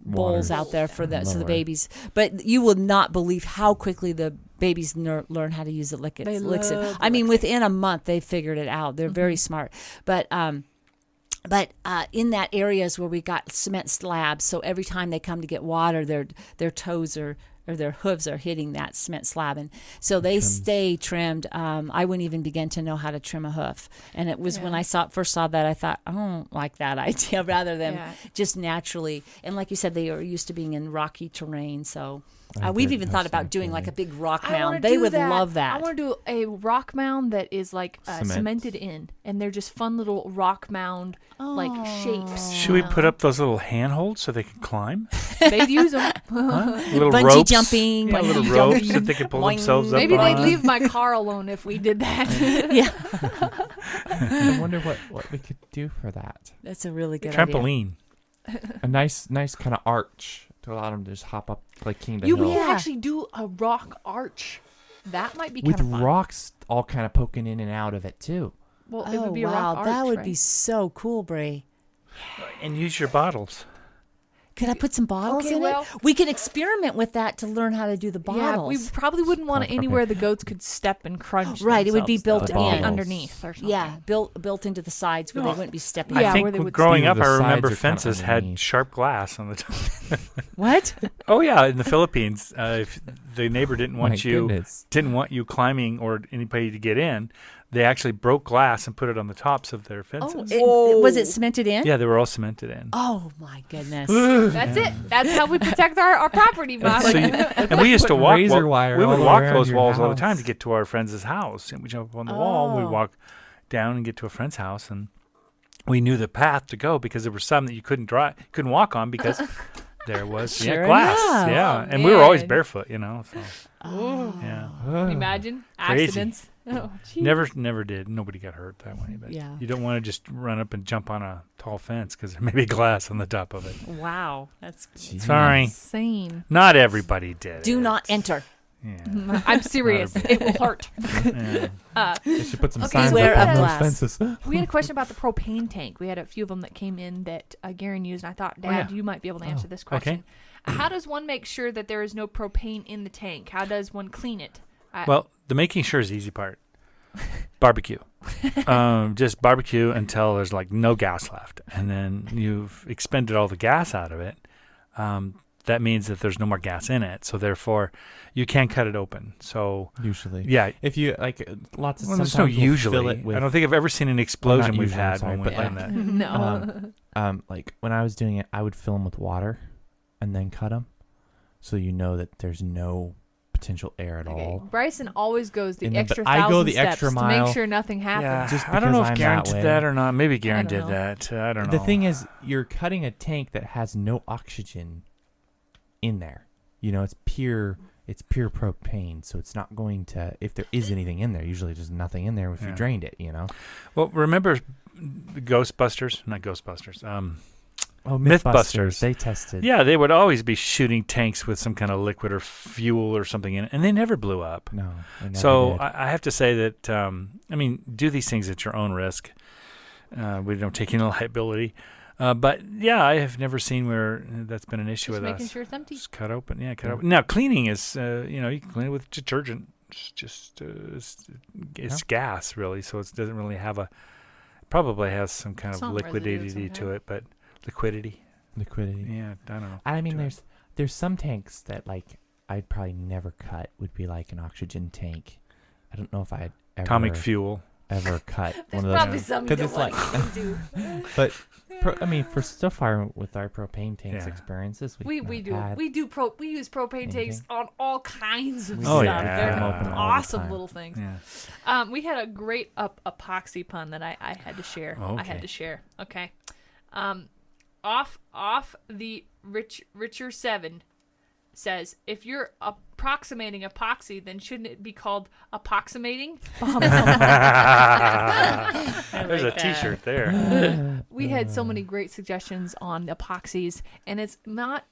bowls out there for the Lower. babies. But you will not believe how quickly the babies learn how to use the lick it. They licks it. love I mean, within a month they figured it out. They're very smart. But in that areas where we got cement slabs, so every time they come to get water, their toes or their hooves are hitting that cement slab, and so they stay trimmed. I wouldn't even begin to know how to trim a hoof, and it was when I first saw that I thought, I don't like that idea, rather than just naturally. And like you said, they are used to being in rocky terrain, so we've even thought about doing like a big rock I wanna mound. They do would that. love that. I want to do a rock mound that is like cemented in, and they're just fun little rock mound like shapes. Should we put up those little handholds so they can climb? They'd use them. Little Bungee ropes. jumping. Yeah, little Bungee ropes jumping. that they can pull Boing. themselves up Maybe on. they'd leave my car alone if we did that. Yeah, I wonder what we could do for that. that's a really good idea. Trampoline. A nice kind of arch to allow them to just hop up like King of the You Hill. could actually do a rock arch. That might be With kind of fun. rocks all kind of poking in and out of it too. Well, it would be a wow, rock arch, that would right? be so cool, Brie. And use your bottles. Could I put some bottles Okay, in well- it? We could experiment with that to learn how to do the Yeah, bottles. we probably wouldn't want it Okay. anywhere the goats could step and crunch. Right, it would be themselves, built though. It'd be in. underneath or something. Yeah, built into the sides where they wouldn't be stepping. Yeah, I think where they would growing Either up, the I sides remember or kinda fences had underneath. sharp glass on the top. What? Oh yeah, in the Philippines, if the neighbor didn't My want you goodness. climbing or anybody to get in, they actually broke glass and put it on the tops of their fences. Was it cemented in? Yeah, they were all cemented in. Oh my goodness. That's it. That's how we protect our property, Mom. So and we used to putting walk. razor wire We all would walk around those your walls all the house. time to get to our friend's house, and we jump up on the wall. And we Oh. walk down and get to a friend's house, and we knew the path to go because there were some that you couldn't couldn't walk on because there was Sure glass. enough. Yeah, Oh, and we were always man. barefoot, So Ooh. yeah, Can you imagine Crazy. accidents? Oh, geez. never did. Nobody got hurt that way. But Yeah. you don't want to just run up and jump on a tall fence because there may be glass on the top of it. Wow. That's Jeez. Sorry, Insane. not everybody did. do it. not enter. Yeah. I'm serious. It will hurt. Yeah. They should put some Okay, signs beware up of on those glass. fences. We had a question about the propane tank. We had a few of them that came in that Garen used, and I thought, Dad, yeah. you might be able to answer this okay. question. How does one make sure that there is no propane in the tank? How does one clean it? Well, the making sure is the easy part. Barbecue. Just barbecue until there's like no gas left. And then you've expended all the gas out of it. That means that there's no more gas in it. So therefore, you can't cut it open. So Usually. yeah. If you like lots of Well, there's sometimes no we'll usually. fill it with, I don't think I've ever seen an explosion we've usually, I'm had sorry, when we've but done like- that. No. like when I was doing it, I would fill them with water and then cut them, so you know that there's no potential air at Okay. all. Bryson always goes the And then- extra but I go 1,000 the steps extra to mile. make sure nothing happens. Yeah, Just I don't know because if I'm Garen that did way. that or not. Maybe Garen don't did know. that. I don't know. The thing is, you're cutting a tank that has no oxygen in there. It's pure propane, so it's not going to. If there is anything in there, usually there's nothing in there if you Yeah. drained it. Well, remember the Ghostbusters? Not Ghostbusters. Oh, Mythbusters. They tested. Yeah, they would always be shooting tanks with some kind of liquid or fuel or something in it, and they never blew up. No. They never So did. I have to say that, do these things at your own risk. We don't take any liability. But, yeah, I have never seen where that's been an issue Just with making us. sure it's empty. Just cut open. Yeah, cut open. Now, cleaning is, you can clean it with detergent. It's just, it's gas, really, so it doesn't really have probably has some kind of Some residue of liquidity some to kind. it, but liquidity. liquidity. Yeah, I don't know. I mean, Do it. there's some tanks that I'd probably never cut. Would be like an oxygen tank. I don't know if I'd Atomic fuel. ever cut There's one of probably those. some you 'Cause don't it's like- want to do. But for so far with our propane tanks Yeah. experiences, We we've do. not had We use propane tanks anything. on all kinds of We stuff. do. They're Yeah. Open all the awesome time. little things. Yeah. We had a great epoxy pun that I had to share. I had Okay. to share. Okay. Off the Richer 7 says, if you're approximating epoxy, then shouldn't it be called approximating? There's a T-shirt there. We had so many great suggestions on epoxies, and it's not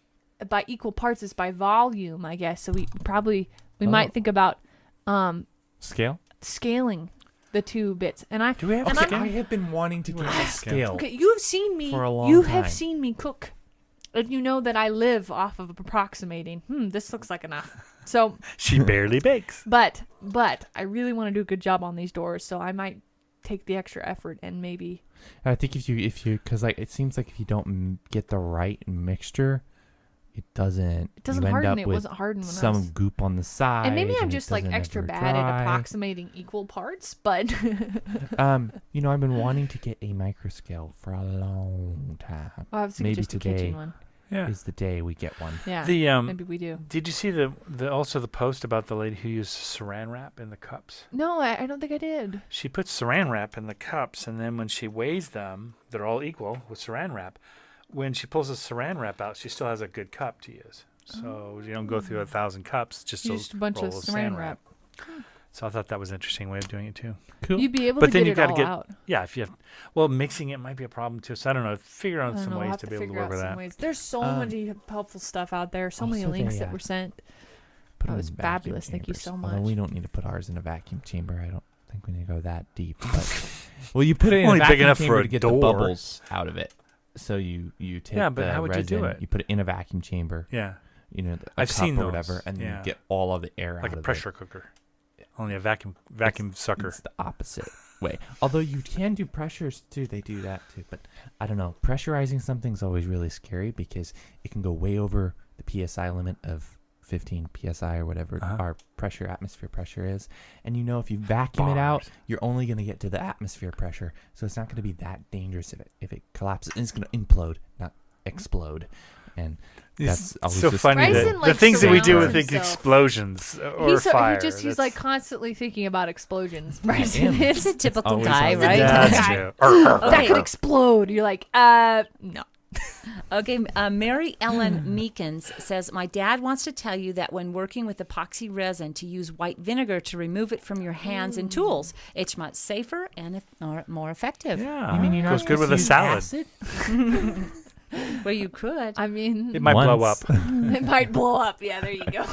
by equal parts, it's by volume, I guess. So we might think about scaling the two bits. And I Do we have Okay, I have been wanting to get a scale. Okay, you've seen me. For a long you time. have seen me cook, and you know that I live off of approximating. This looks like enough. So, She barely bakes. but I really want to do a good job on these doors, so I might take the extra effort and maybe. I think if you because like it seems like if you don't get the right mixture, it doesn't. It doesn't you end harden. up It with wasn't hardened when I some was. goop on the side. And maybe I'm it just like doesn't extra ever bad at dry. approximating equal parts, but I've been wanting to get a microscale for a long time. I was thinking Maybe just a today kitchen one. Yeah. is the day we get one. Yeah, The maybe we do. Did you see the post about the lady who used saran wrap in the cups? No, I don't think I did. She puts saran wrap in the cups, and then when she weighs them, they're all equal with saran wrap. When she pulls the saran wrap out, she still has a good cup to use. So you don't go through 1,000 cups, just Used a bunch of roll saran wrap. So I thought that was an interesting way of doing it too. Cool. You'd be able But to then get you it gotta all get- out. Yeah, if you have, mixing it might be a problem too. So I don't know. Figure out I don't some know, we'll ways have to be able to figure work out with some that. ways. There's so much helpful stuff out there. So many also links they, that were sent. Put That it was in vacuum fabulous. Thank you chambers. so Although much. we don't need to put ours in a vacuum chamber. I don't think we need to go that deep. But well, you put it in Only a big vacuum enough chamber for a to get door. the bubbles out of it. So you take Yeah, but the how would you resin, do it? you put it in a vacuum chamber. Yeah, A I've cup seen or those, whatever, and then yeah. you get all of the air like out a of pressure cooker. Only a vacuum sucker. It's the opposite way. Although you can do pressures too. They do that too. But I don't know. Pressurizing something's always really scary because it can go way over the PSI limit of 15 PSI or whatever our atmosphere pressure is. And if you vacuum it out, you're only going to get to the atmosphere pressure. So it's not going to be that dangerous if it collapses. It's going to implode, not explode. And that's It's always so just funny Bryson, that the like, things that we do with surrounds himself. explosions or fire. He's like constantly thinking about explosions. Bryson am. is. He's a typical always guy, on the right? yeah, that's Okay. true. That could explode. You're like, no. Okay, Mary Ellen Meekins says, my dad wants to tell you that when working with epoxy resin to use white vinegar to remove it from your hands and tools. It's much safer and more effective. Yeah, You mean you're not goes good supposed with to a use salad. acid? Well, you could. I mean, It might blow up. Once. it might blow up. Yeah, there you go.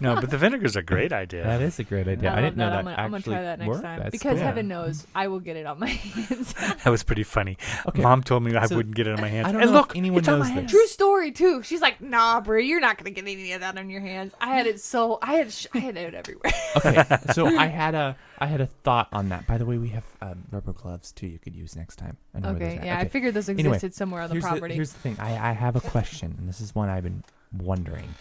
No, but the vinegar's a great idea. That is a great idea. I didn't know that I'm gonna actually try that next worked. time That's because cool. heaven knows I will get it on my hands. That was pretty funny. Okay. Mom told me I So, wouldn't get it on my hands. I don't and know look, if anyone it's on knows my this. hands. True story too. She's like, "Nah, Brie, you're not gonna get any of that on your hands." I had it everywhere. Okay, so I had a thought on that. By the way, we have rubber gloves too. You could use next time. I know where Okay, those are. yeah, I figured those Anyway, existed somewhere on the property. Here's the thing. I have a question, and this is one I've been wondering.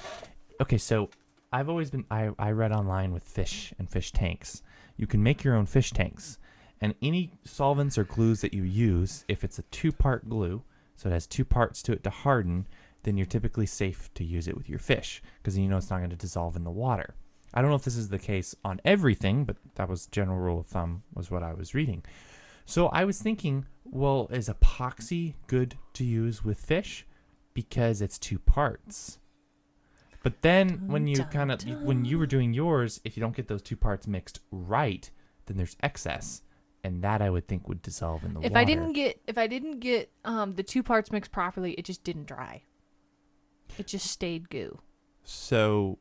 Okay, so I've always been I read online with fish and fish tanks. You can make your own fish tanks, and any solvents or glues that you use, if it's a 2-part glue, so it has 2 parts to it to harden, then you're typically safe to use it with your fish because it's not going to dissolve in the water. I don't know if this is the case on everything, but that was general rule of thumb was what I was reading. So I was thinking, well, is epoxy good to use with fish because it's 2 parts? But then when you were doing yours, if you don't get those 2 parts mixed right, then there's excess, and that I would think would dissolve in the water. If I didn't get the 2 parts mixed properly, it just didn't dry. It just stayed goo. So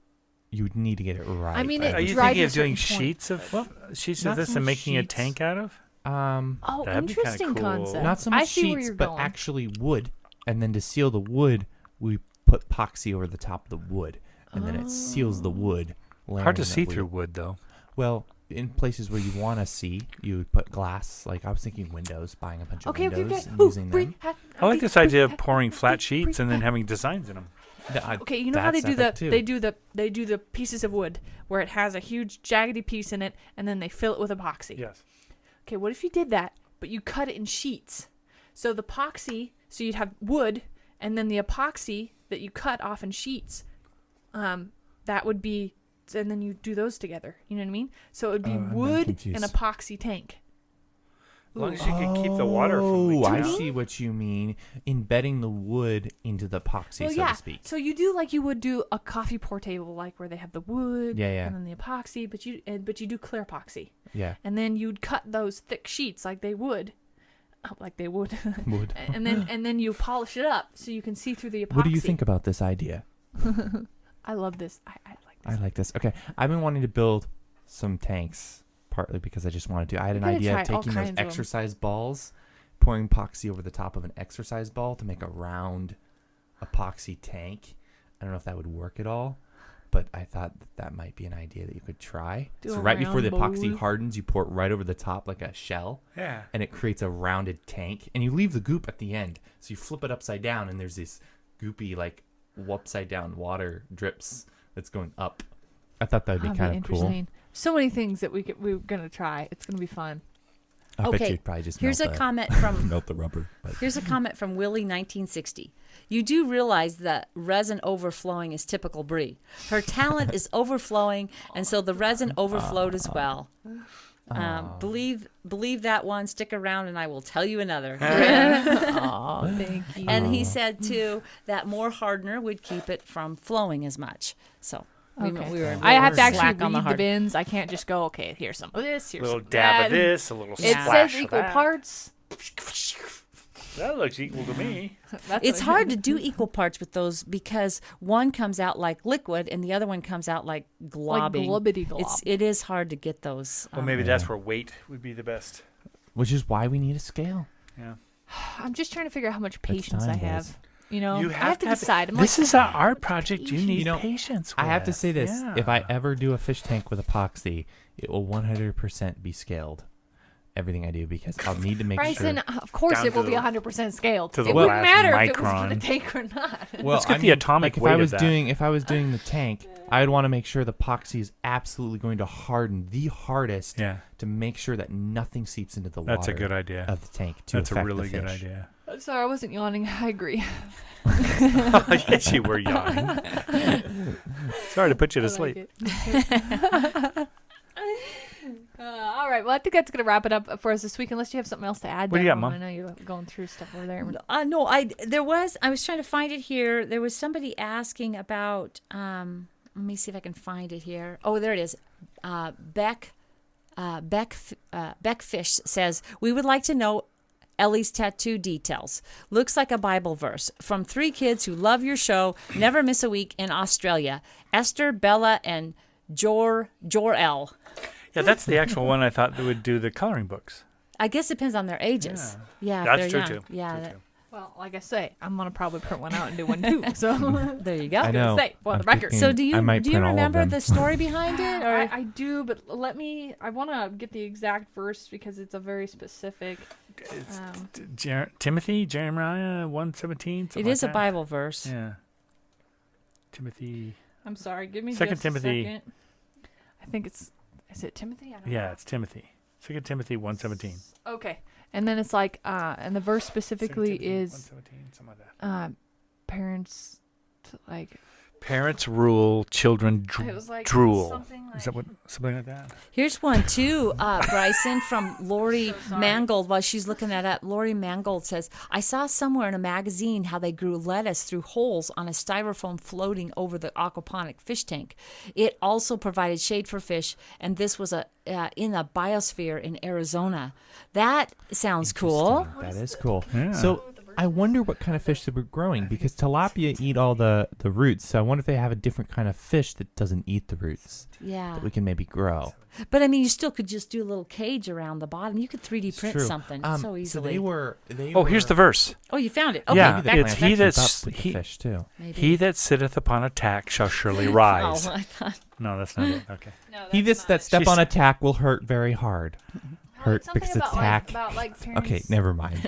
you would need to get it right. I mean, by it Are you dried thinking to a of doing certain point. sheets of not this so and much making a sheets. tank out of? Oh, That'd be kinda interesting cool. concept. Not so much I see where sheets, you're but going. actually wood. And then to seal the wood, we put epoxy over the top of the wood, and then it seals the wood. Hard to layering see that we- through wood, though. Well, in places where you want to see, you would put glass. Like I was thinking windows, buying a bunch of Okay. windows and Ooh, using Brie, them. I like this idea of pouring flat sheets and then having designs in them. Okay, you know how they That's do epic, the too. they do the pieces of wood where it has a huge jaggedy piece in it, and then they fill it with epoxy. Yes. Okay, what if you did that, but you cut it in sheets? So the epoxy, so you'd have wood, and then the epoxy that you cut off in sheets, that would be, and then you do those together. You know what I mean? So it would be I'm wood confused. and epoxy tank. As long as you can keep the water from leaching I out. see what you mean. Embedding the wood into the epoxy, so to speak. So you do like you would do a coffee pour table, like where they have the wood, Yeah. and then the epoxy, but you do clear epoxy, Yeah. and then you'd cut those thick sheets like they would, Wood. and then you polish it up so you can see through the epoxy. What do you think about this idea? I love this. I like this. I like this. Okay, I've been wanting to build some tanks, partly because I just wanted to. I had an gotta idea of try all taking kinds those of 'em. exercise balls, pouring epoxy over the top of an exercise ball to make a round epoxy tank. I don't know if that would work at all, but I thought that might be an idea that you could try. Do So a right before the round epoxy bowl. hardens, you pour it right over the top like a shell, Yeah. and it creates a rounded tank. And you leave the goop at the end, so you flip it upside down, and there's this goopy like upside down water drips that's going up. I thought that'd be That'd kind of cool. interesting. So many things that we're gonna try. It's gonna be fun. I bet Okay, you'd probably just Here's a melt comment from melt the rubber. But Here's a comment from Willie 1960. You do realize that resin overflowing is typical Brie. Her talent is overflowing, and so the resin overflowed as well. Believe that one. Stick around, and I will tell you another. Oh, thank you. And he said too that more hardener would keep it from flowing as much. So we were. I have to slack actually on the read the hard- bins. I can't just go, okay, here's some of this, A here's little some of dab that. of this, a little It splash says of equal that. parts. That looks equal to me. That's It's what- hard to do equal parts with those because one comes out like liquid and the other one comes out like globbing. globbity glob. It is hard to get those. Well, maybe that's where weight would be the best. which is why we need a scale. Yeah. I'm just trying to figure out how much patience time, I have. guys. You know, You I have have to to have- decide. I'm This like, is an art project. You need You know, patience I have to with. say this: Yeah. if I ever do a fish tank with epoxy, it will 100% be scaled. Everything I do, because I'll need to make Bryson, sure. of course Down it will to be the- 100% scaled. to the It wouldn't last matter if it was for micron. the tank or not. Well, Let's get the atomic like if weight I of was that. doing the tank, I would want to make sure the epoxy is absolutely going to harden the hardest Yeah, to make sure that nothing seeps into the water. that's a good idea. Of the tank to That's a affect really the good fish. idea. I'm sorry, I wasn't yawning. I agree. Yes, you were yawning. Sorry to put you to I sleep. like it. All right. Well, I think that's going to wrap it up for us this week, unless you have something else to add. What do you got, Daryl. Mom? I know you're going through stuff over there. No, I was trying to find it here. There was somebody asking about. Let me see if I can find it here. Oh, there it is. Beckfish says we would like to know Ellie's tattoo details. Looks like a Bible verse. From 3 kids who love your show, never miss a week in Australia. Esther, Bella, and Jor-El. Yeah, that's the actual one I thought that would do the coloring books. I guess it depends on their ages. Yeah, if That's they're true young. too. Yeah, True, that- too. Well, like I say, I'm going to probably print one out and do one too. So there you go. I know. say, for the I'm record. thinking So do I you might do you print all of remember them. the story behind it? Or I do, but I want to get the exact verse because it's a very specific. It's Timothy, Jeremiah 1:17. it is a Bible verse. Yeah. Timothy. I'm sorry, give me Second just Timothy. a second. I think is it Timothy? I don't know. Yeah, it's Timothy. 2 Timothy 1:17. Okay. And then it's like, and the verse specifically is 1:17, something like that. parents, like, Parents rule, children it was like drool. something like, Is that something like that? Here's one too, Bryson, from Lori So sorry. Mangold. While she's looking that up, Lori Mangold says, I saw somewhere in a magazine how they grew lettuce through holes on a styrofoam floating over the aquaponic fish tank. It also provided shade for fish, and this was in a biosphere in Arizona. That sounds cool. That is cool. Yeah. So I wonder what kind of fish they were growing, because tilapia eat all the roots. So I wonder if they have a different kind of fish that doesn't eat the roots Yeah. that we can maybe grow. But I mean, you still could just do a little cage around the bottom. You could 3D It's print true. something so easily. So they were. Oh, here's the verse. Oh, you found it. Okay, Yeah, back it's to he that. that's with the he, fish too. Maybe. he that sitteth upon a tack shall surely rise. Oh, I thought. No, that's not it. Okay. no, He that's that not. step She's- on a tack will hurt very hard. Hurt Something because about, attack. About, like, parents, Okay, never mind.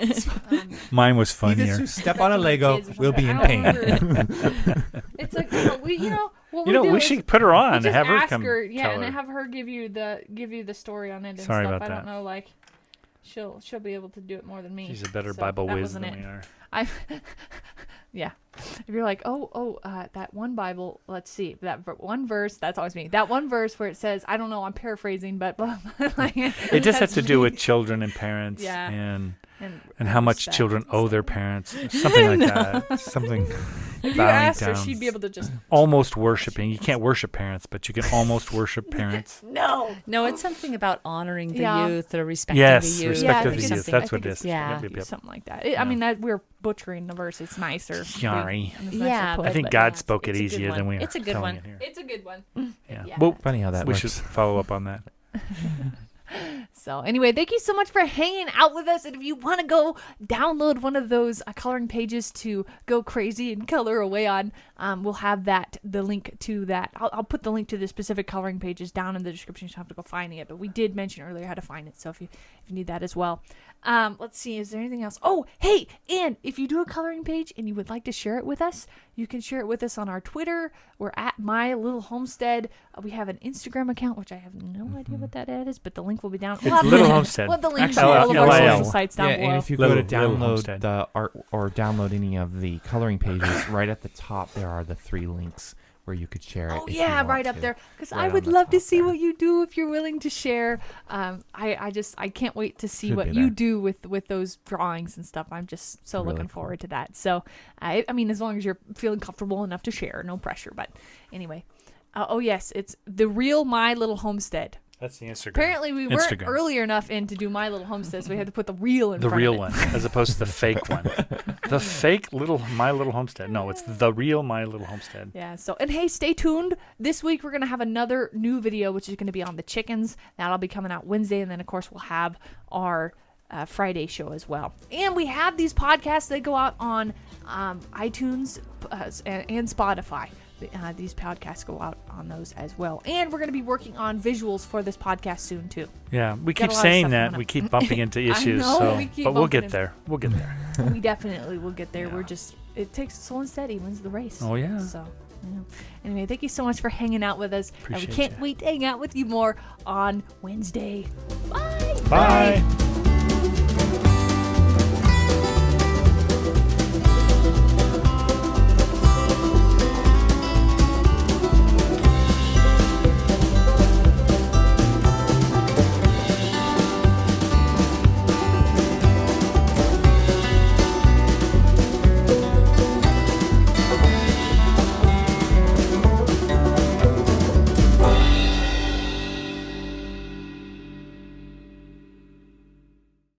Mine was He funnier. that step on a Lego kids or will be in something. I pain. don't remember. It's like what we You know, do we is should put her on we and just have her ask come her, yeah, tell and her. have her give you the story on it and Sorry stuff. about I don't that. know, like she'll be able to do it more than me. She's a better So Bible that whiz wasn't than it. we are. I Yeah. If you're like, that one Bible, let's see, one verse, that's always me. That one verse where it says, I don't know, I'm paraphrasing, but like, it just has to do with children and parents and how much children owe their parents. Something like that. Something if you bowing asked her, down. she'd be able to just Almost worshiping. You can't worship parents, but you can almost worship parents. no, it's something about honoring the youth or respecting Yes, the youth. respect Yeah, of the I think youth. it's- That's I what think it it's- is. yeah. Yep, yep. something like that. I mean, that we're butchering the verse. It's nicer. Sorry. It's nicer Yeah, put, I think but God yeah, spoke it it's a good easier than one. we are. It's a good telling one. it here. it's a good one. Yeah. Yeah. Well, Funny how that we works. should follow up on that. So anyway, thank you so much for hanging out with us. And if you want to go download one of those coloring pages to go crazy and color away on, we'll have the link to that. I'll put the link to the specific coloring pages down in the description. You don't have to go finding it, but we did mention earlier how to find it. So if you need that as well. Let's see, is there anything else? Oh, hey, and if you do a coloring page and you would like to share it with us, you can share it with us on our Twitter. We're at MyLittleHomestead. We have an Instagram account, which I have no idea what that is, but the link will be down. It's Little Homestead. We'll have the link to Actually, all of our LIL. social sites down Yeah, below. and if you go to Little download Homestead. the art or download any of the coloring pages, right at the top there are the 3 links where you could share it. Oh if you yeah, want right up to. there. Because Right I on would the love to top see there. what you do if you're willing to share. I can't wait to see Should what be you there. do with those drawings and stuff. I'm just so Really looking cool. forward to that. So I mean, as long as you're feeling comfortable enough to share, no pressure. But anyway, oh yes, it's the real My Little Homestead. That's the Instagram. Apparently, we weren't Instagram. earlier enough in to do My Little Homestead, so we had to put the real in The front real of it. one, as opposed to the fake one. The fake My Little Homestead. No, it's the real My Little Homestead. Yeah, so, and hey, stay tuned. This week we're going to have another new video, which is going to be on the chickens. That'll be coming out Wednesday, and then, of course, we'll have our Friday show as well. And we have these podcasts that go out on iTunes and Spotify. These podcasts go out on those as well. And we're going to be working on visuals for this podcast soon, too. Yeah, we Got keep a lot of saying stuff that. coming We up. keep bumping into issues. know, so, we keep but we'll bumping get into- there. We'll get there. We definitely will get there. Yeah. We're just, it takes slow and steady wins the race. Oh, yeah. So, yeah. Anyway, thank you so much for hanging out with us. And we Appreciate can't ya. wait to hang out with you more on Wednesday. Bye. Bye.